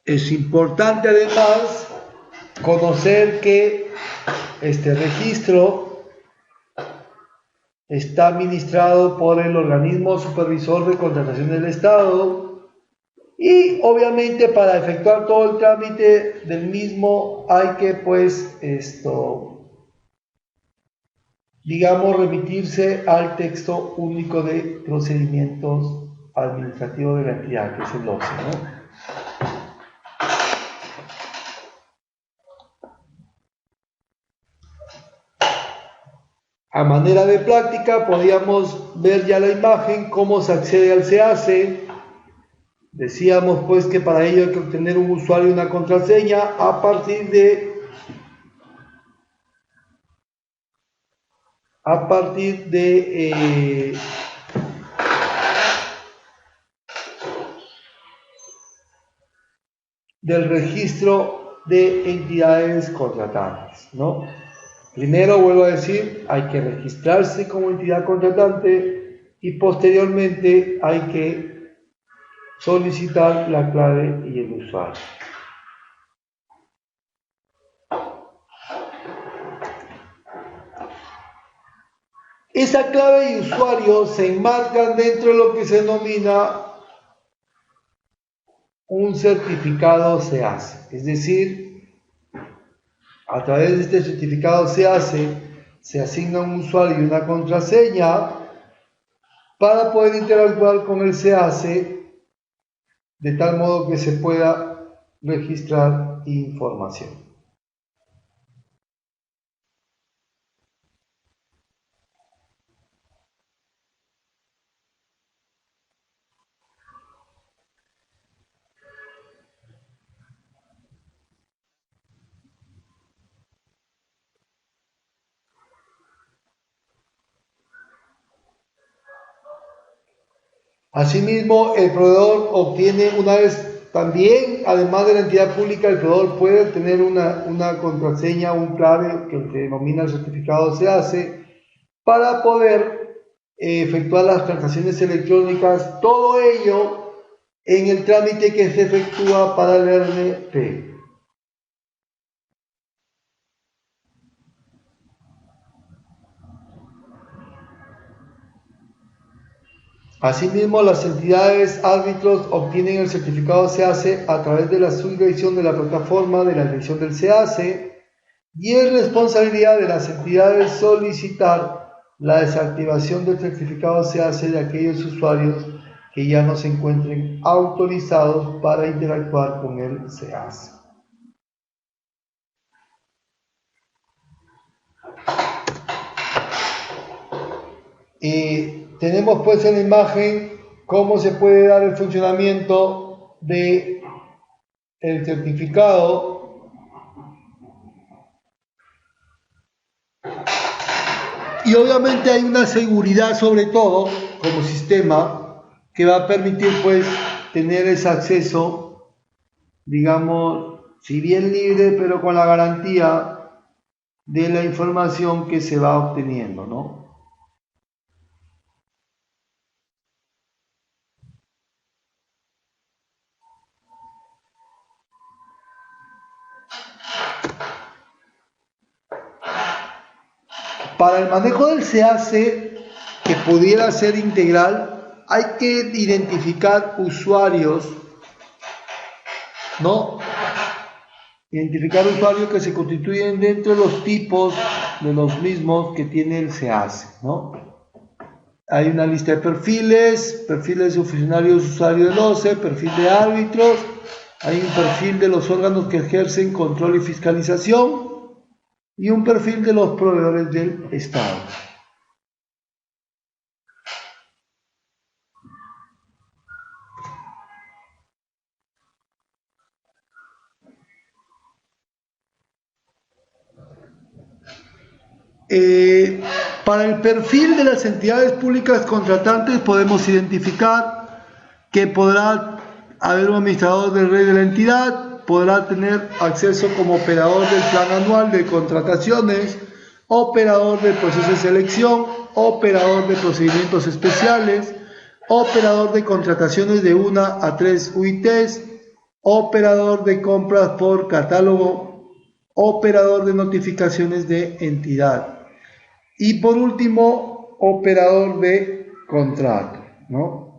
Es importante además conocer que este registro está administrado por el organismo supervisor de contratación del Estado y obviamente para efectuar todo el trámite del mismo hay que pues digamos remitirse al texto único de procedimientos administrativos de la entidad, que es el OCE, ¿no? A manera de práctica, podíamos ver ya la imagen, cómo se accede al SEACE. Decíamos pues que para ello hay que obtener un usuario y una contraseña a partir del registro de entidades contratantes, ¿no? Primero, vuelvo a decir, hay que registrarse como entidad contratante y posteriormente hay que solicitar la clave y el usuario. Esa clave y usuario se enmarcan dentro de lo que se denomina un certificado SEACE, es decir, a través de este certificado se asigna un usuario y una contraseña para poder interactuar con el SEACE de tal modo que se pueda registrar información. Asimismo, el proveedor obtiene una vez también, además de la entidad pública, el proveedor puede tener una contraseña, un clave que se denomina el certificado SEACE para poder efectuar las transacciones electrónicas, todo ello en el trámite que se efectúa para el RNP. Asimismo, las entidades árbitros obtienen el certificado SEACE a través de la suscripción de la plataforma de la dirección del SEACE y es responsabilidad de las entidades solicitar la desactivación del certificado SEACE de aquellos usuarios que ya no se encuentren autorizados para interactuar con el SEACE. Tenemos pues en la imagen cómo se puede dar el funcionamiento de el certificado y obviamente hay una seguridad sobre todo como sistema que va a permitir pues tener ese acceso, digamos, si bien libre pero con la garantía de la información que se va obteniendo, ¿no? Para el manejo del SEACE, que pudiera ser integral, hay que identificar usuarios, ¿no? Identificar usuarios que se constituyen dentro de los tipos de los mismos que tiene el SEACE, ¿no? Hay una lista de perfiles de funcionarios usuarios del OCE, perfil de árbitros, hay un perfil de los órganos que ejercen control y fiscalización, y un perfil de los proveedores del Estado. Para el perfil de las entidades públicas contratantes podemos identificar que podrá haber un administrador del red de la entidad, podrá tener acceso como operador del plan anual de contrataciones, operador del proceso de selección, operador de procedimientos especiales, operador de contrataciones de 1 a 3 UITs, operador de compras por catálogo operador de notificaciones de entidad. Y por último, operador de contrato, ¿no?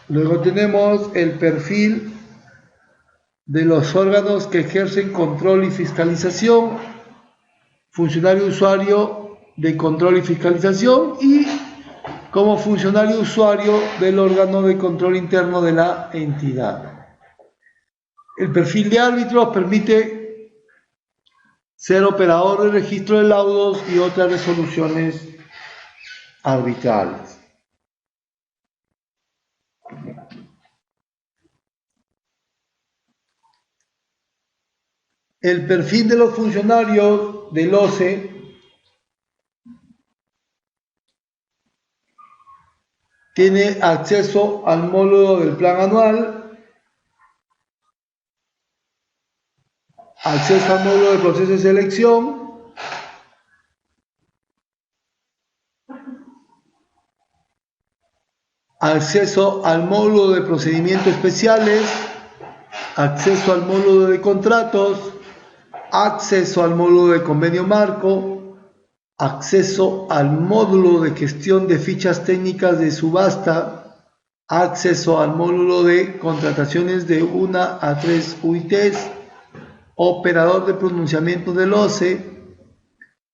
Luego tenemos el perfil de los órganos que ejercen control y fiscalización, funcionario usuario de control y fiscalización y como funcionario usuario del órgano de control interno de la entidad. El perfil de árbitros permite ser operador de registro de laudos y otras resoluciones arbitrales. El perfil de los funcionarios del OCE tiene acceso al módulo del plan anual, acceso al módulo de proceso de selección, acceso al módulo de procedimientos especiales, acceso al módulo de contratos, acceso al módulo de convenio marco, acceso al módulo de gestión de fichas técnicas de subasta, acceso al módulo de contrataciones de 1 a 3 UITs, operador de pronunciamiento del OCE,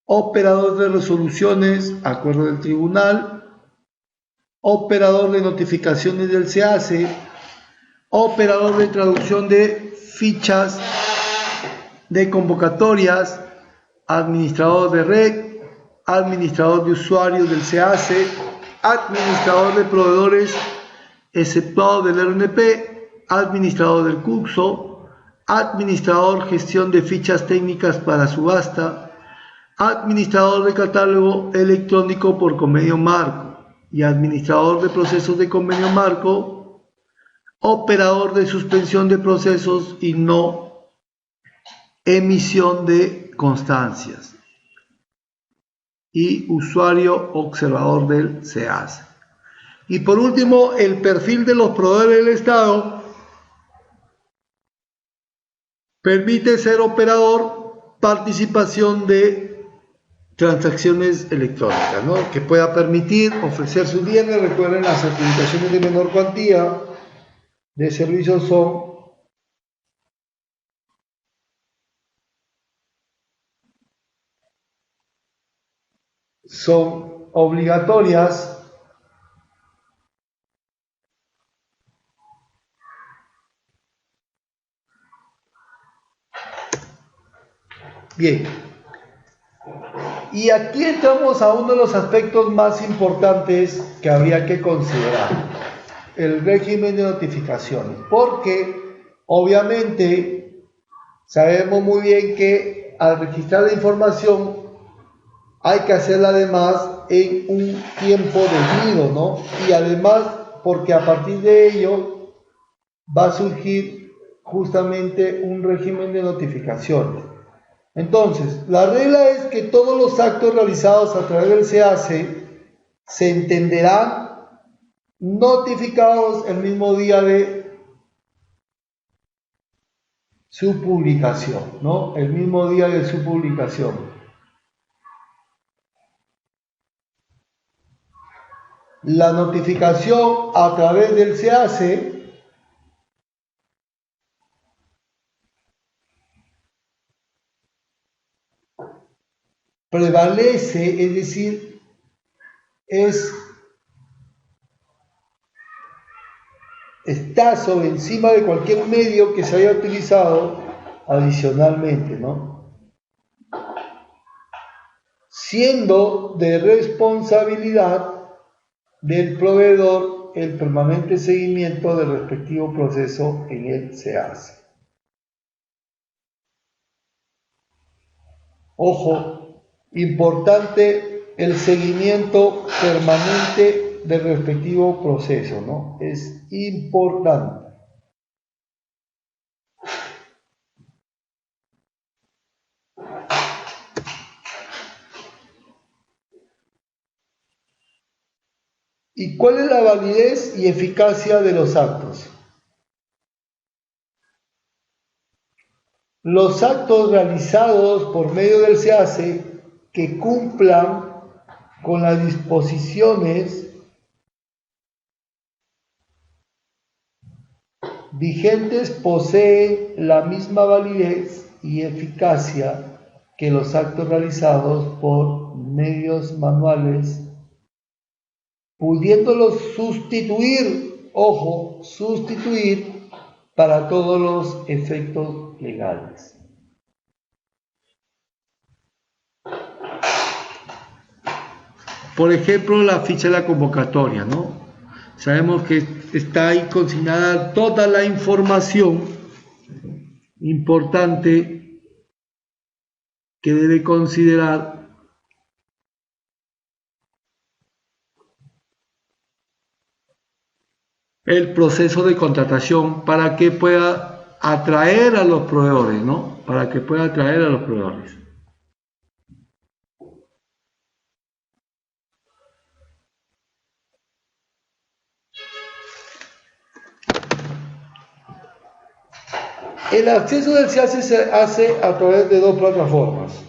operador de resoluciones, acuerdo del tribunal, operador de notificaciones del SEACE, operador de traducción de fichas de convocatorias, administrador de red, administrador de usuarios del SEACE, administrador de proveedores exceptuado del RNP, administrador del curso, administrador gestión de fichas técnicas para subasta, administrador de catálogo electrónico por convenio marco y administrador de procesos de convenio marco, operador de suspensión de procesos y no emisión de constancias y usuario observador del SEACE. Y por último, el perfil de los proveedores del Estado permite ser operador participación de transacciones electrónicas, ¿no? Que pueda permitir ofrecer sus bienes. Recuerden, las certificaciones de menor cuantía de servicios son obligatorias. Bien, y aquí entramos a uno de los aspectos más importantes que habría que considerar, el régimen de notificaciones, porque obviamente sabemos muy bien que al registrar la información hay que hacerla además en un tiempo debido, ¿no? Y además porque a partir de ello va a surgir justamente un régimen de notificaciones. Entonces, la regla es que todos los actos realizados a través del SEACE se entenderán notificados el mismo día de su publicación, ¿no? El mismo día de su publicación. La notificación a través del SEACE prevalece, es decir, está sobre encima de cualquier medio que se haya utilizado adicionalmente, ¿no? Siendo de responsabilidad del proveedor el permanente seguimiento del respectivo proceso en el SEACE. Ojo, importante el seguimiento permanente del respectivo proceso, ¿no? Es importante. ¿Y cuál es la validez y eficacia de los actos? Los actos realizados por medio del SEACE que cumplan con las disposiciones vigentes poseen la misma validez y eficacia que los actos realizados por medios manuales, pudiéndolos sustituir, ojo, sustituir para todos los efectos legales. Por ejemplo, la ficha de la convocatoria, ¿no? Sabemos que está ahí consignada toda la información importante que debe considerar el proceso de contratación para que pueda atraer a los proveedores, ¿no? Para que pueda atraer a los proveedores. El acceso del SEACE se hace a través de dos plataformas.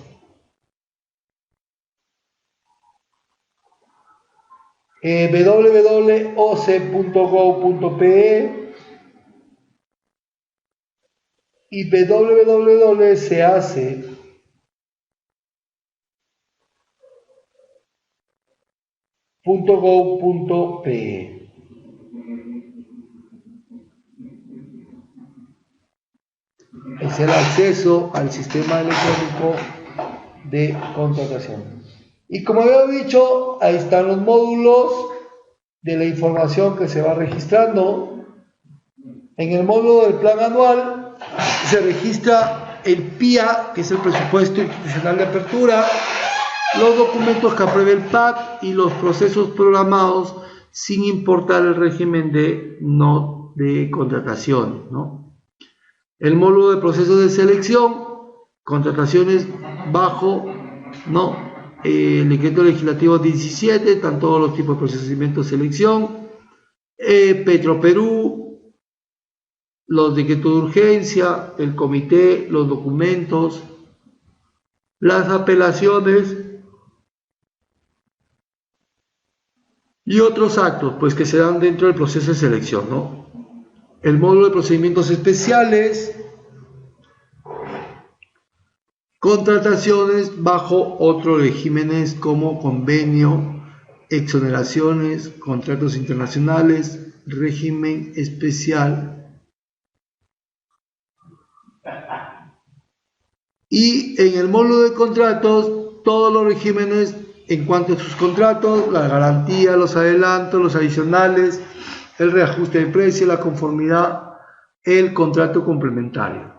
www.oce.gov.pe y www.seace.gov.pe. Es el acceso al sistema electrónico de contratación. Y como había dicho, ahí están los módulos de la información que se va registrando. En el módulo del plan anual se registra el PIA, que es el presupuesto institucional de apertura, los documentos que apruebe el PAC y los procesos programados sin importar el régimen de contratación, ¿no? El módulo de procesos de selección, contrataciones bajo, ¿no? El decreto legislativo 17, están todos los tipos de procedimientos de selección, Petroperú, los decretos de urgencia, el comité, los documentos, las apelaciones y otros actos, pues que se dan dentro del proceso de selección, ¿no? El módulo de procedimientos especiales, contrataciones bajo otros regímenes como convenio, exoneraciones, contratos internacionales, régimen especial. Y en el módulo de contratos, todos los regímenes en cuanto a sus contratos, la garantía, los adelantos, los adicionales, el reajuste de precio, la conformidad, el contrato complementario.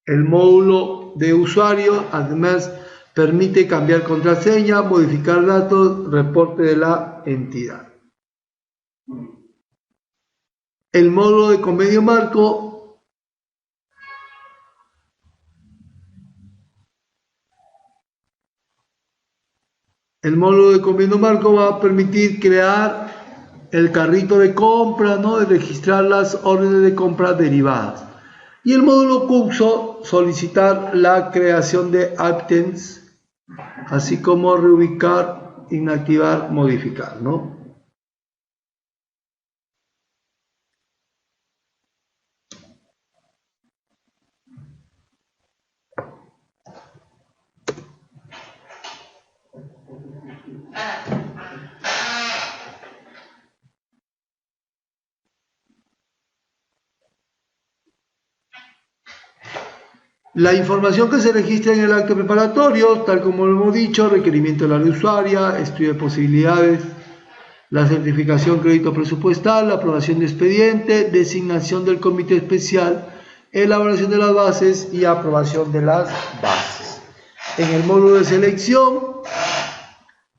El módulo de usuario además permite cambiar contraseña, modificar datos, reporte de la entidad. El módulo de convenio marco va a permitir crear el carrito de compra, ¿no? De registrar las órdenes de compra derivadas. Y el módulo curso, solicitar la creación de items, así como reubicar, inactivar, modificar, ¿no? La información que se registra en el acto preparatorio, tal como lo hemos dicho, requerimiento de la área usuaria, estudio de posibilidades, la certificación crédito presupuestal, la aprobación de expediente, designación del comité especial, elaboración de las bases y aprobación de las bases. En el módulo de selección,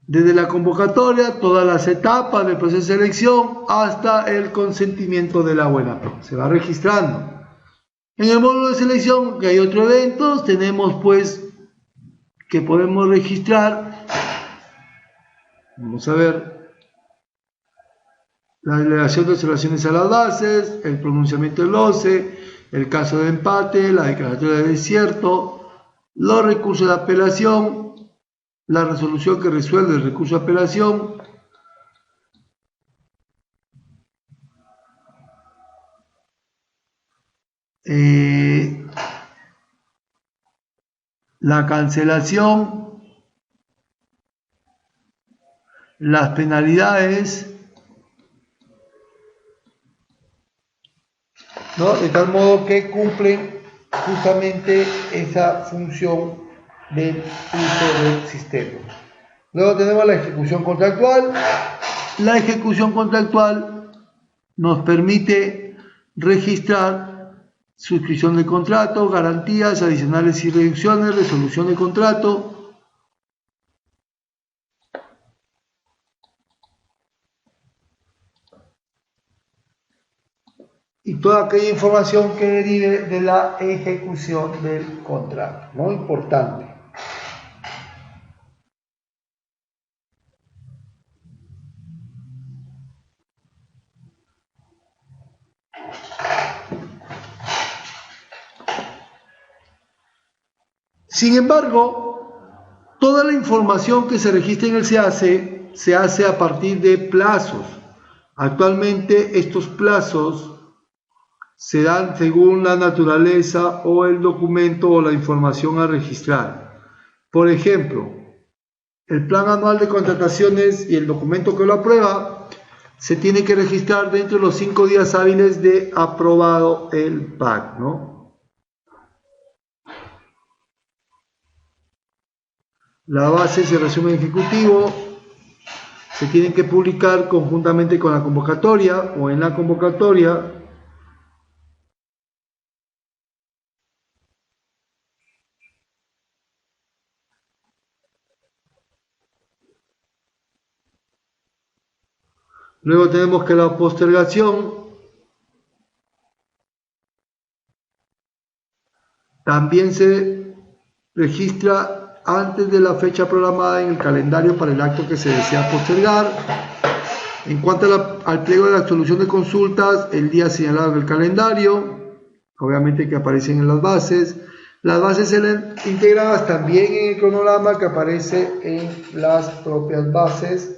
desde la convocatoria, todas las etapas del proceso de selección hasta el consentimiento de la buena fe. Se va registrando. En el módulo de selección, que hay otros eventos, tenemos pues que podemos registrar. Vamos a ver. la delegación de observaciones a las bases, el pronunciamiento del OCE, el caso de empate, la declaratoria de desierto, los recursos de apelación, la resolución que resuelve el recurso de apelación, la cancelación, las penalidades, ¿no? De tal modo que cumplen justamente esa función del uso del sistema. Luego tenemos la ejecución contractual. La ejecución contractual nos permite registrar suscripción de contrato, garantías adicionales y reducciones, resolución de contrato, y toda aquella información que derive de la ejecución del contrato, ¿no? Importante. Sin embargo, toda la información que se registra en el SEACE se hace a partir de plazos. Actualmente estos plazos se dan según la naturaleza o el documento o la información a registrar. Por ejemplo, el plan anual de contrataciones y el documento que lo aprueba se tiene que registrar dentro de los 5 días hábiles de aprobado el PAC, ¿no? La base y el resumen ejecutivo se tienen que publicar conjuntamente con la convocatoria o en la convocatoria. Luego tenemos que la postergación también se registra antes de la fecha programada en el calendario para el acto que se desea postergar. En cuanto al pliego de la solución de consultas, el día señalado en el calendario, obviamente que aparecen en las bases integradas también en el cronograma que aparece en las propias bases,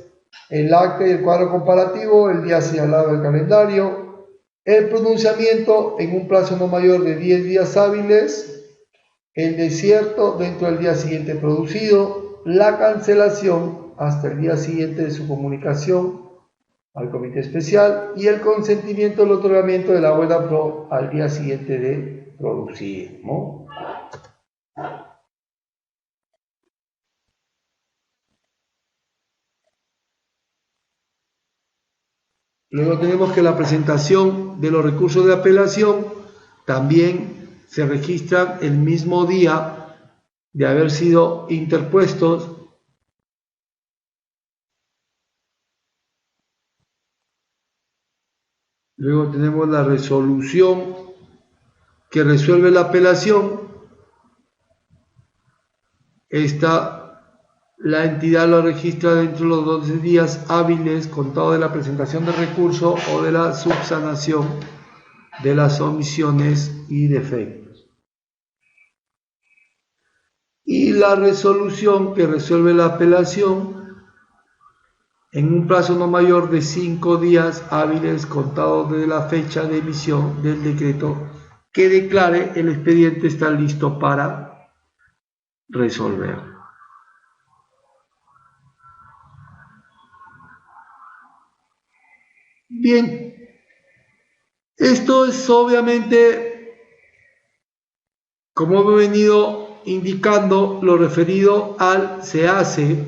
el acta y el cuadro comparativo, el día señalado en el calendario, el pronunciamiento en un plazo no mayor de 10 días hábiles, el desierto dentro del día siguiente producido, la cancelación hasta el día siguiente de su comunicación al comité especial y el consentimiento del otorgamiento de la buena pro al día siguiente de producir, ¿no? Luego tenemos que la presentación de los recursos de apelación también se registran el mismo día de haber sido interpuestos. Luego tenemos la resolución que resuelve la apelación. La entidad lo registra dentro de los 12 días hábiles contado de la presentación del recurso o de la subsanación de las omisiones y defectos. Y la resolución que resuelve la apelación en un plazo no mayor de 5 días hábiles contados de la fecha de emisión del decreto que declare el expediente está listo para resolver. Bien, esto es obviamente, como he venido indicando, lo referido al SEACE,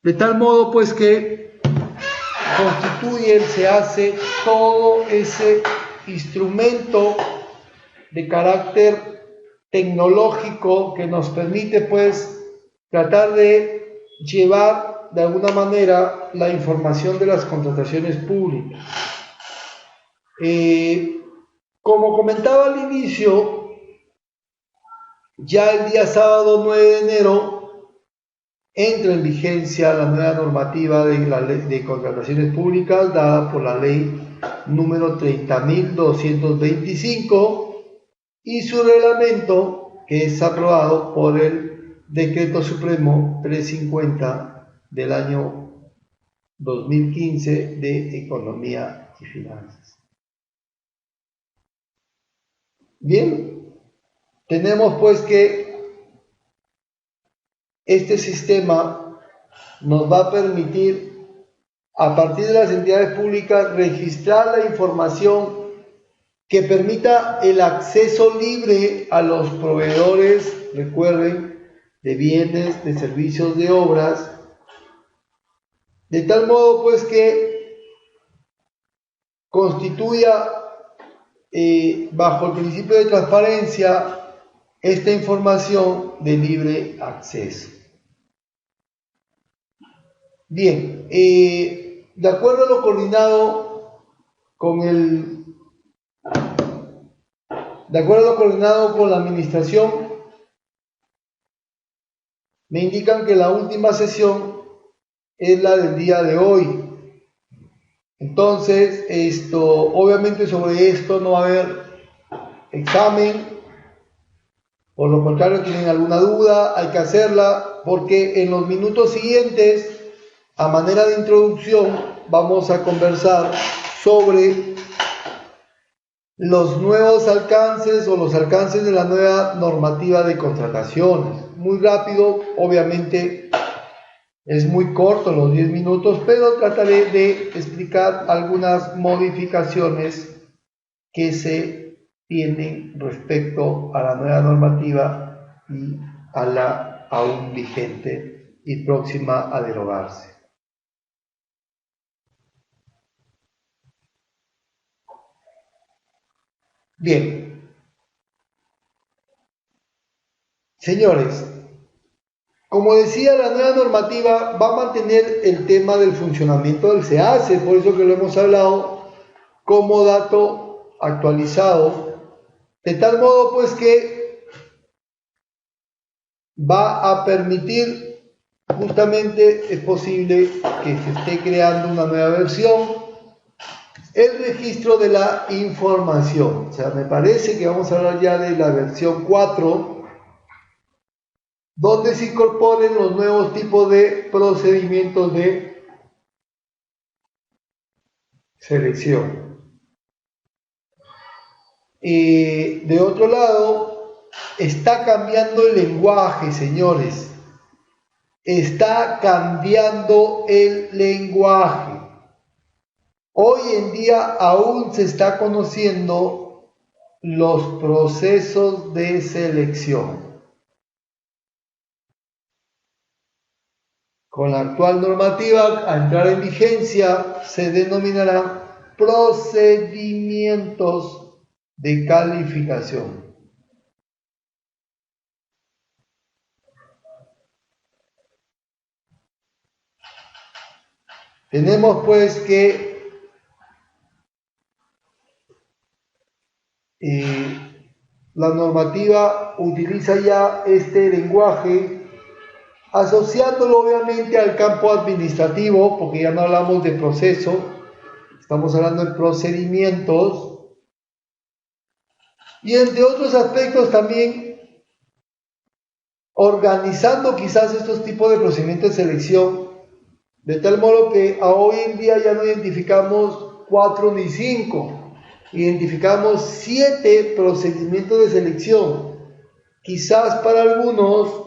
de tal modo pues que constituye el SEACE todo ese instrumento de carácter tecnológico que nos permite pues tratar de llevar de alguna manera la información de las contrataciones públicas. Como comentaba al inicio, ya el día sábado 9 de enero entra en vigencia la nueva normativa de la ley de contrataciones públicas dada por la ley número 30.225 y su reglamento, que es aprobado por el Decreto Supremo 350 del año 2015 de Economía y Finanzas. Bien, tenemos pues que este sistema nos va a permitir, a partir de las entidades públicas, registrar la información que permita el acceso libre a los proveedores, recuerden, de bienes, de servicios, de obras, de tal modo pues que constituya bajo el principio de transparencia esta información de libre acceso. Bien, de acuerdo a lo coordinado con la administración, me indican que la última sesión es la del día de hoy. Entonces, obviamente sobre esto no va a haber examen. Por lo contrario, tienen alguna duda, hay que hacerla, porque en los minutos siguientes, a manera de introducción, vamos a conversar sobre los nuevos alcances o los alcances de la nueva normativa de contrataciones. Muy rápido, obviamente es muy corto los 10 minutos, pero trataré de explicar algunas modificaciones que se tienen respecto a la nueva normativa y a la aún vigente y próxima a derogarse. Bien, señores, como decía, la nueva normativa va a mantener el tema del funcionamiento del SEACE, por eso que lo hemos hablado como dato actualizado, de tal modo pues que va a permitir, justamente es posible que se esté creando una nueva versión, el registro de la información. O sea, me parece que vamos a hablar ya de la versión 4, donde se incorporen los nuevos tipos de procedimientos de selección. De otro lado, está cambiando el lenguaje, señores. Está cambiando el lenguaje. Hoy en día aún se está conociendo los procesos de selección. Con la actual normativa, a entrar en vigencia, se denominarán procedimientos de calificación. Tenemos pues que la normativa utiliza ya este lenguaje, asociándolo obviamente al campo administrativo, porque ya no hablamos de proceso, estamos hablando de procedimientos, y entre otros aspectos también organizando quizás estos tipos de procedimientos de selección, de tal modo que a hoy en día ya no identificamos 4 ni 5, identificamos 7 procedimientos de selección. Quizás para algunos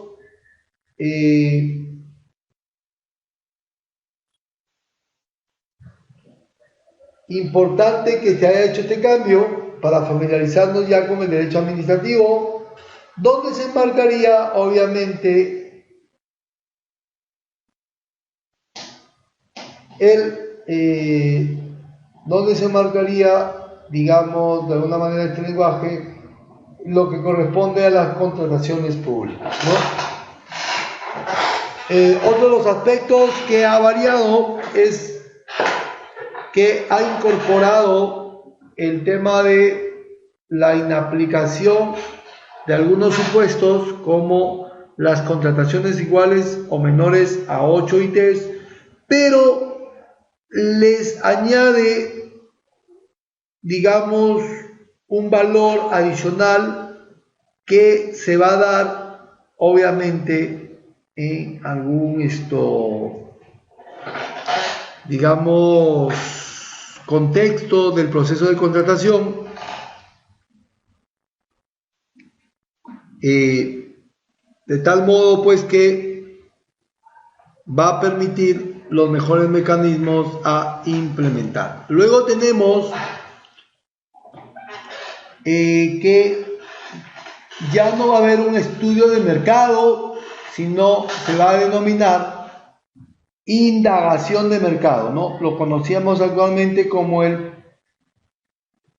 importante que se haya hecho este cambio para familiarizarnos ya con el derecho administrativo, donde se enmarcaría obviamente digamos, de alguna manera este lenguaje, lo que corresponde a las contrataciones públicas, ¿no? Otro de los aspectos que ha variado es que ha incorporado el tema de la inaplicación de algunos supuestos como las contrataciones iguales o menores a 8 ITs, pero les añade, digamos, un valor adicional que se va a dar, obviamente, en algún digamos, contexto del proceso de contratación, de tal modo pues que va a permitir los mejores mecanismos a implementar. Luego tenemos que ya no va a haber un estudio de mercado, sino se va a denominar indagación de mercado, ¿no? Lo conocíamos actualmente como el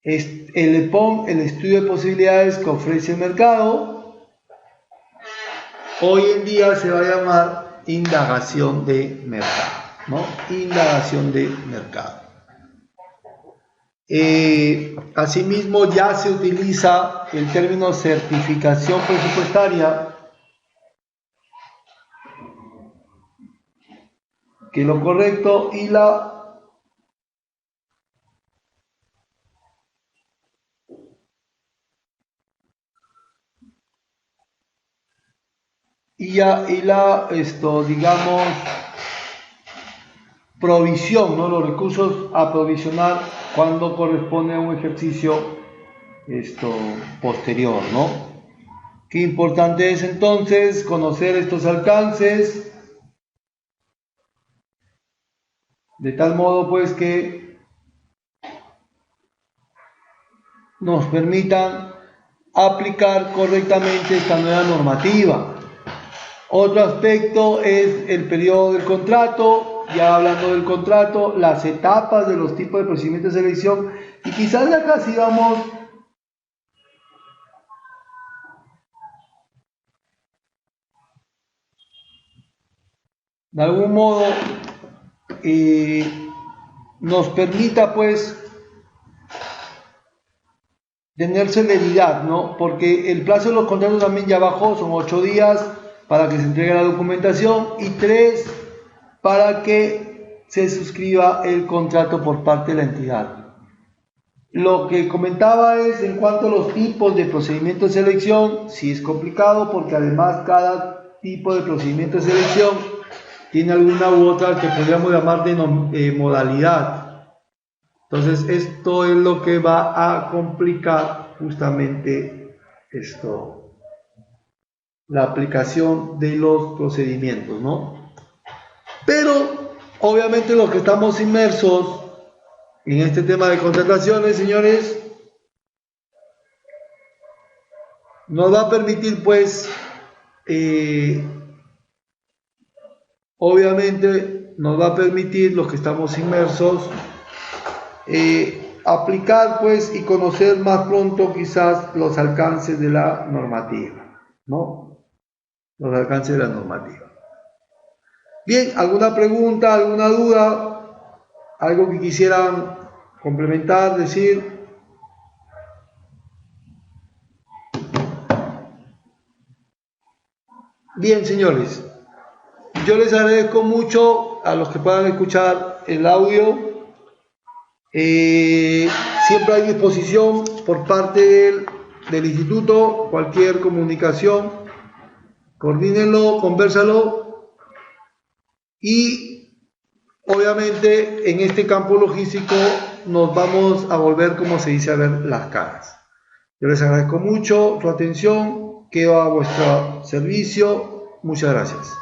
EPOM, el estudio de posibilidades que ofrece el mercado. Hoy en día se va a llamar indagación de mercado, ¿no? Indagación de mercado. Asimismo, ya se utiliza el término certificación presupuestaria, que lo correcto y digamos, provisión, ¿no? Los recursos a provisionar cuando corresponde a un ejercicio posterior, ¿no? Qué importante es entonces conocer estos alcances, de tal modo pues que nos permitan aplicar correctamente esta nueva normativa. Otro aspecto es el periodo del contrato, ya hablando del contrato, las etapas de los tipos de procedimientos de selección, y quizás de acá sí vamos de algún modo nos permita pues tener celeridad, ¿no? Porque el plazo de los contratos también ya bajó, son 8 días para que se entregue la documentación y 3 para que se suscriba el contrato por parte de la entidad. Lo que comentaba es en cuanto a los tipos de procedimiento de selección, sí es complicado porque además cada tipo de procedimiento de selección tiene alguna u otra que podríamos llamar de modalidad. Entonces esto es lo que va a complicar justamente la aplicación de los procedimientos, ¿no? Pero obviamente los que estamos inmersos en este tema de contrataciones, señores, nos va a permitir pues obviamente nos va a permitir los que estamos inmersos aplicar pues y conocer más pronto quizás los alcances de la normativa, ¿no? Los alcances de la normativa. Bien, ¿alguna pregunta, alguna duda? ¿Algo que quisieran complementar, decir? Bien, señores, yo les agradezco mucho a los que puedan escuchar el audio. Siempre hay disposición por parte del instituto, cualquier comunicación, coordínenlo, convérsalo y obviamente en este campo logístico nos vamos a volver, como se dice, a ver las caras. Yo les agradezco mucho su atención, quedo a vuestro servicio, muchas gracias.